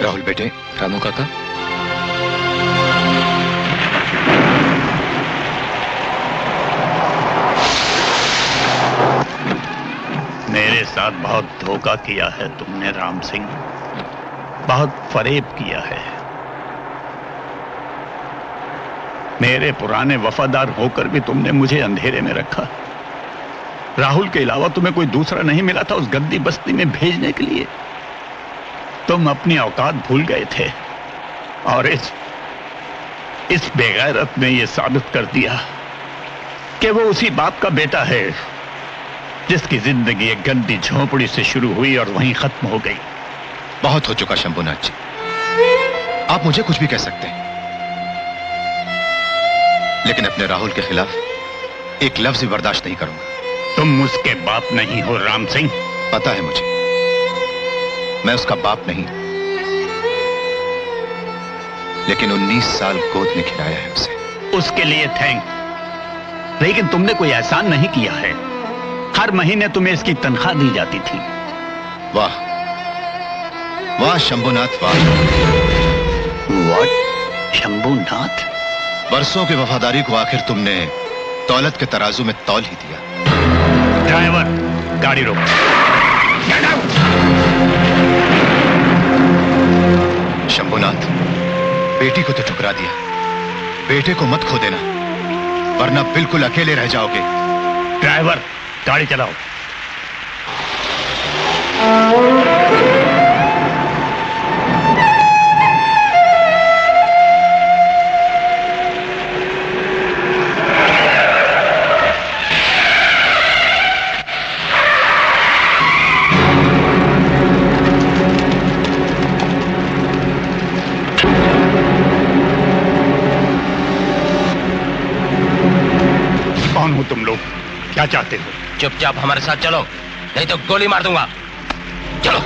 राहुल बेटे, रामू काका। मेरे साथ बहुत धोखा किया है तुमने राम सिंह, बहुत फरेब किया है। मेरे पुराने वफादार होकर भी तुमने मुझे अंधेरे में रखा। राहुल के अलावा तुम्हें कोई दूसरा नहीं मिला था उस गंदी बस्ती में भेजने के लिए। तुम अपनी औकात भूल गए थे और इस बेगैरत ने यह साबित कर दिया कि वो उसी बाप का बेटा है जिसकी जिंदगी एक गंदी झोंपड़ी से शुरू हुई और वहीं खत्म हो गई। बहुत हो चुका शंभुनाथ जी, आप मुझे कुछ भी कह सकते हैं, लेकिन अपने राहुल के खिलाफ एक लफ्ज भी बर्दाश्त नहीं करूंगा। तुम उसके बाप नहीं हो राम सिंह। पता है मुझे, मैं उसका बाप नहीं, लेकिन 19 साल गोद में खिलाया है उसे। उसके लिए थैंक, लेकिन तुमने कोई एहसान नहीं किया है। हर महीने तुम्हें इसकी तनख्वाह दी जाती थी। वाह वाह शंभुनाथ, वाह। व्हाट? शंभुनाथ? बरसों की वफादारी को आखिर तुमने दौलत के तराजू में तौल ही दिया। ड्राइवर, गाड़ी रोक। शंभुनाथ, बेटी को तो ठुकरा दिया, बेटे को मत खो देना, वरना बिल्कुल अकेले रह जाओगे। ड्राइवर, गाड़ी चलाओ। कौन हो तुम लोग? क्या चाहते हो? चुपचाप हमारे साथ चलो, नहीं तो गोली मार दूंगा। चलो।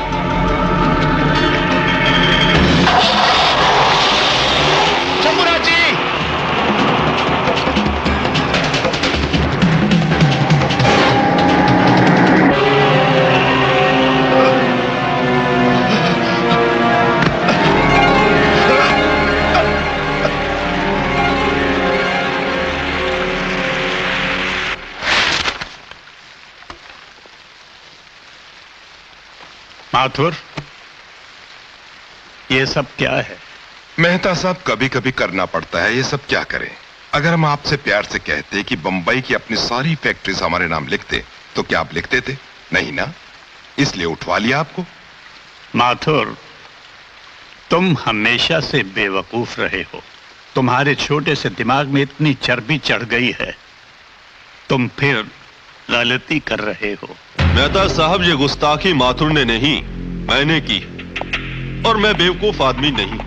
शंभुनाथ जी! माथुर, ये सब क्या है? मेहता साहब, कभी कभी करना पड़ता है, ये सब क्या करें। अगर हम आपसे प्यार से कहते कि बंबई की अपनी सारी फैक्ट्रीज हमारे नाम लिखते तो क्या आप लिखते थे? नहीं ना, इसलिए उठवा लिया आपको। माथुर, तुम हमेशा से बेवकूफ रहे हो। तुम्हारे छोटे से दिमाग में इतनी चर्बी चढ़ गई है, तुम फिर गलती कर रहे हो। मेहता साहब, ये गुस्ताखी माथुर ने नहीं, मैंने की। और मैं बेवकूफ आदमी नहीं।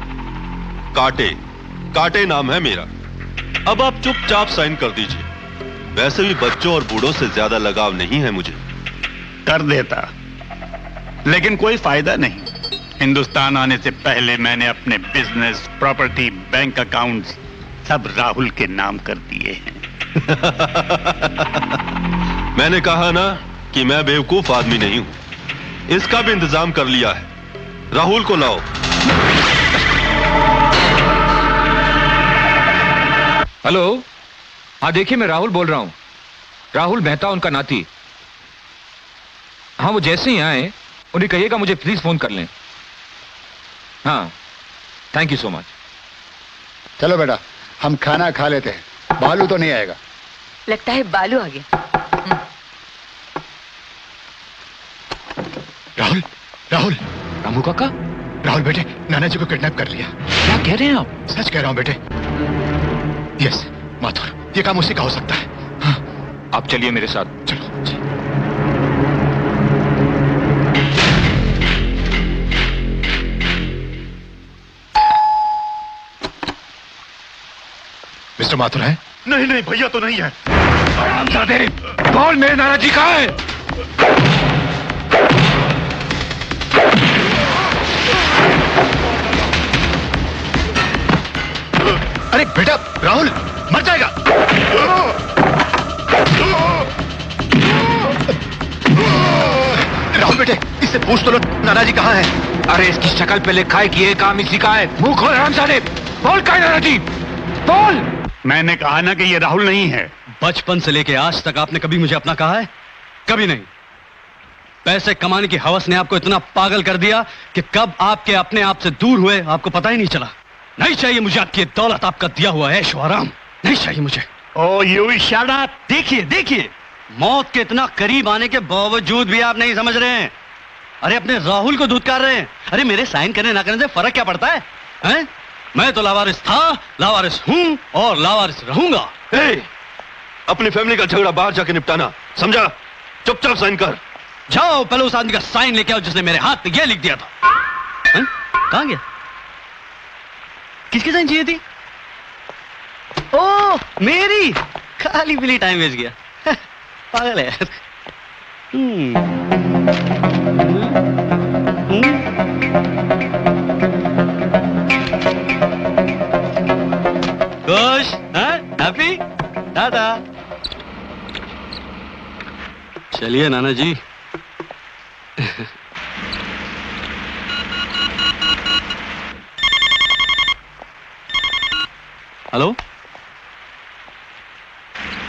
काटे नाम है मेरा। अब आप चुपचाप साइन कर दीजिए। वैसे भी बच्चों और बूढ़ों से ज्यादा लगाव नहीं है मुझे। कर देता, लेकिन कोई फायदा नहीं। हिंदुस्तान आने से पहले मैंने अपने बिजनेस, प्रॉपर्टी, बैंक अकाउंट्स सब राहुल के नाम कर दिए हैं। मैंने कहा ना कि मैं बेवकूफ आदमी नहीं हूं। इसका भी इंतजाम कर लिया है। राहुल को लाओ। हेलो, हाँ देखिए, मैं राहुल बोल रहा हूं। राहुल मेहता, उनका नाती। हाँ, वो जैसे ही आए उन्हें कहिएगा मुझे प्लीज फोन कर लें। हाँ, थैंक यू सो मच। चलो बेटा, हम खाना खा लेते हैं। बालू तो नहीं आएगा? लगता है बालू आ गया। राहुल, राहुल, रामू काका। राहुल बेटे, नाना जी को किडनैप कर लिया। क्या कह रहे हैं आप? सच कह रहा हूं बेटे। यस माथुर, ये काम उसी का हो सकता है। हाँ। आप चलिए मेरे साथ। चलो। मिस्टर माथुर है? नहीं नहीं भैया तो नहीं है। बोल, मेरे नाना जी कहाँ है? अरे बेटा, राहुल मर जाएगा। राहुल बेटे, इससे पूछ तो लो नाना जी कहाँ है। अरे इसकी शक्ल पे लिखा है कि ये काम इसी का है। मुंह खोल हरामजादे, बोल कहाँ है नाना जी, बोल। मैंने कहा ना कि ये राहुल नहीं है। बचपन से लेके आज तक आपने कभी मुझे अपना कहा है? कभी नहीं। पैसे कमाने की हवस ने आपको इतना पागल कर दिया कि कब आपके अपने आप से दूर हुए आपको पता ही नहीं चला। नहीं चाहिए मुझे आपकी दौलत, आपका दिया हुआ ऐश व आराम नहीं चाहिए मुझे। ओ यू शट अप। देखिए, मौत के इतना करीब आने के बावजूद भी आप नहीं समझ रहे हैं। अरे अपने राहुल को धुतकार रहे हैं। अरे मेरे साइन करने ना करने से फर्क क्या पड़ता है, हैं? मैं तो लावारिस था, लावारिस हूं और लावारिस रहूंगा। अपनी फैमिली का झगड़ा बाहर जाके निपटाना, समझा? चुपचाप साइन कर। जाओ पहले उस आदमी का साइन लेके आओ जिसने मेरे हाथ पे ये लिख दिया था। कहां गया? किसकी साइन चाहिए थी? ओ मेरी। खाली बिली टाइम वेस्ट गया। पागल है यार। खुश? हैप्पी? दादा चलिए नाना जी। हेलो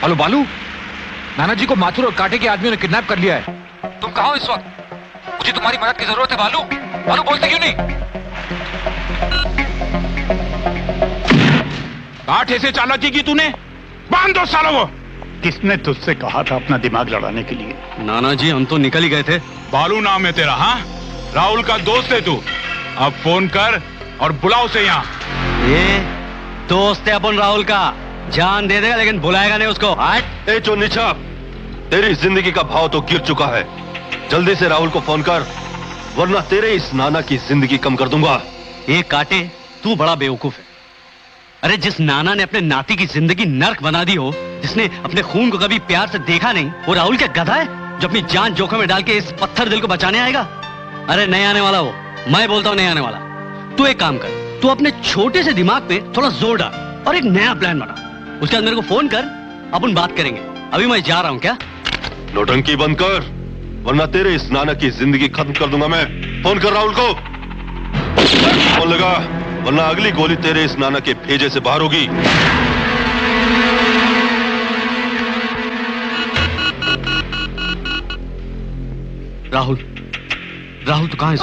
हेलो बालू, नाना जी को माथुर और कांटे के आदमियों ने किडनैप कर लिया है। तुम कहाँ हो इस वक्त? मुझे तुम्हारी मदद की जरूरत है बालू। बालू बोलते क्यों नहीं? काट ऐसे चालाकी की तूने? बांध दो सालों वो। किसने तुझसे कहा था अपना दिमाग लड़ाने के लिए? नाना जी हम तो निकल ही गए थे। बालू नाम है तेरा? हाँ, राहुल का दोस्त है तू। अब फोन कर और बुलाओ उसे यहाँ। ये दोस्त है अपन राहुल का, जान दे देगा लेकिन बुलाएगा नहीं उसको। हट। ए चोन्नी छाप, तेरी जिंदगी का भाव तो गिर चुका है। जल्दी से राहुल को फोन कर, वरना तेरे इस नाना की जिंदगी कम कर दूंगा। ये काटे, तू बड़ा बेवकूफ है। अरे जिस नाना ने अपने नाती की जिंदगी नर्क बना दी हो, जिसने अपने खून को कभी प्यार से देखा नहीं, वो राहुल क्या गधा है जो अपनी जान जोखिम में डाल के इस पत्थर दिल को बचाने आएगा? अरे नहीं आने वाला वो, मैं बोलता हूँ नहीं आने वाला। तू एक काम कर, तू अपने छोटे से दिमाग पे थोड़ा जोर डाल और एक नया प्लान बना। उसके बाद मेरे को फोन कर, अपन बात करेंगे। अभी मैं जा रहा हूँ। क्या? नौटंकी बंद कर, वरना तेरे इस नाना की जिंदगी खत्म कर दूंगा मैं। फोन कर राहुल को। फोन लगा, वरना अगली गोली तेरे इस नाना के भेजे से बाहर होगी। राहुल, राहुल तो कहाँ है?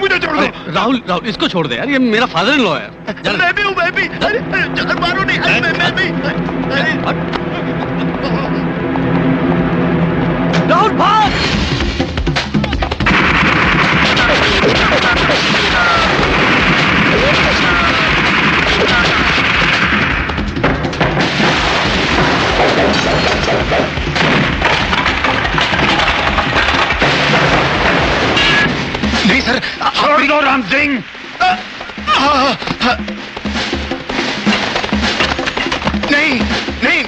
मुझे छोड़ दो। राहुल राहुल इसको छोड़ दे यार, ये मेरा फादर इन लॉ है। मैं भी हूँ, मैं भी। अरे मारो नहीं, मैं भी। राहुल भाग। नहीं सर, छोड़ दो राम सिंह। नहीं नहीं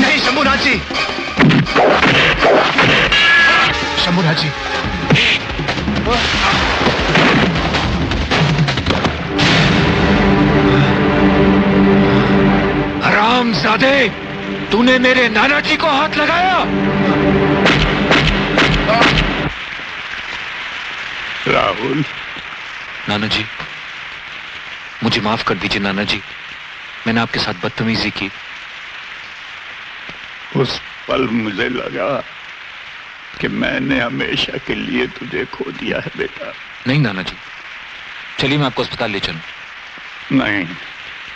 नहीं, शंभुनाथ जी, शंभुनाथ जी। हरामजादे, तूने मेरे नाना जी को हाथ लगाया। राहुल। नाना जी, मुझे माफ कर दीजिए नाना जी, मैंने आपके साथ बदतमीजी की। उस पल मुझे लगा कि मैंने हमेशा के लिए तुझे खो दिया है बेटा। नहीं नाना जी, चलिए मैं आपको अस्पताल ले चलूं। नहीं,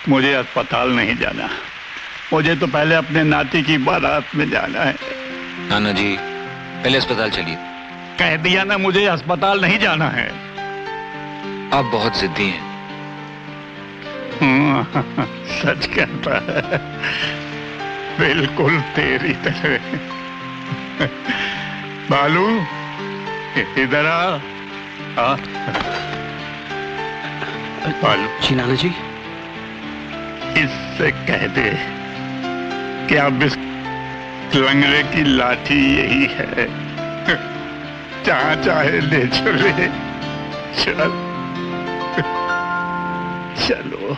मुझे अस्पताल नहीं जाना, मुझे तो पहले अपने नाती की बारात में जाना है। नाना जी, पहले अस्पताल चलिए। कह दिया ना, मुझे अस्पताल नहीं जाना है। आप बहुत जिद्दी हैं। सच कहता है, बिल्कुल तेरी तरह। बालू, इधर आ। बालू जी नाना जी। इससे कह दे कि अब इस लंगड़े की लाठी यही है, जहां चाहे ले चले। चल चलो।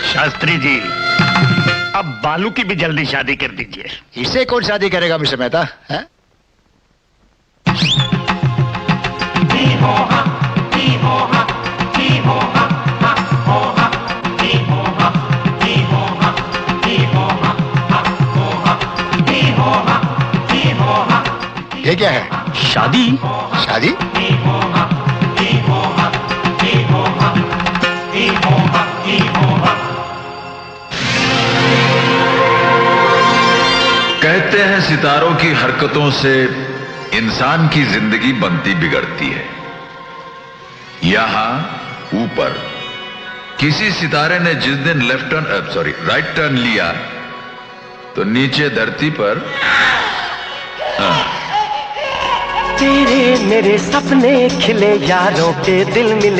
शास्त्री जी, अब बालू की भी जल्दी शादी कर दीजिए। इसे कौन शादी करेगा मिस्टर मेहता? है? ये क्या है? शादी? शादी? कहते हैं सितारों की हरकतों से इंसान की जिंदगी बनती बिगड़ती है। यहां ऊपर किसी सितारे ने जिस दिन राइट टर्न लिया तो नीचे धरती पर तेरे मेरे सपने खिले, यारों के दिल मिले।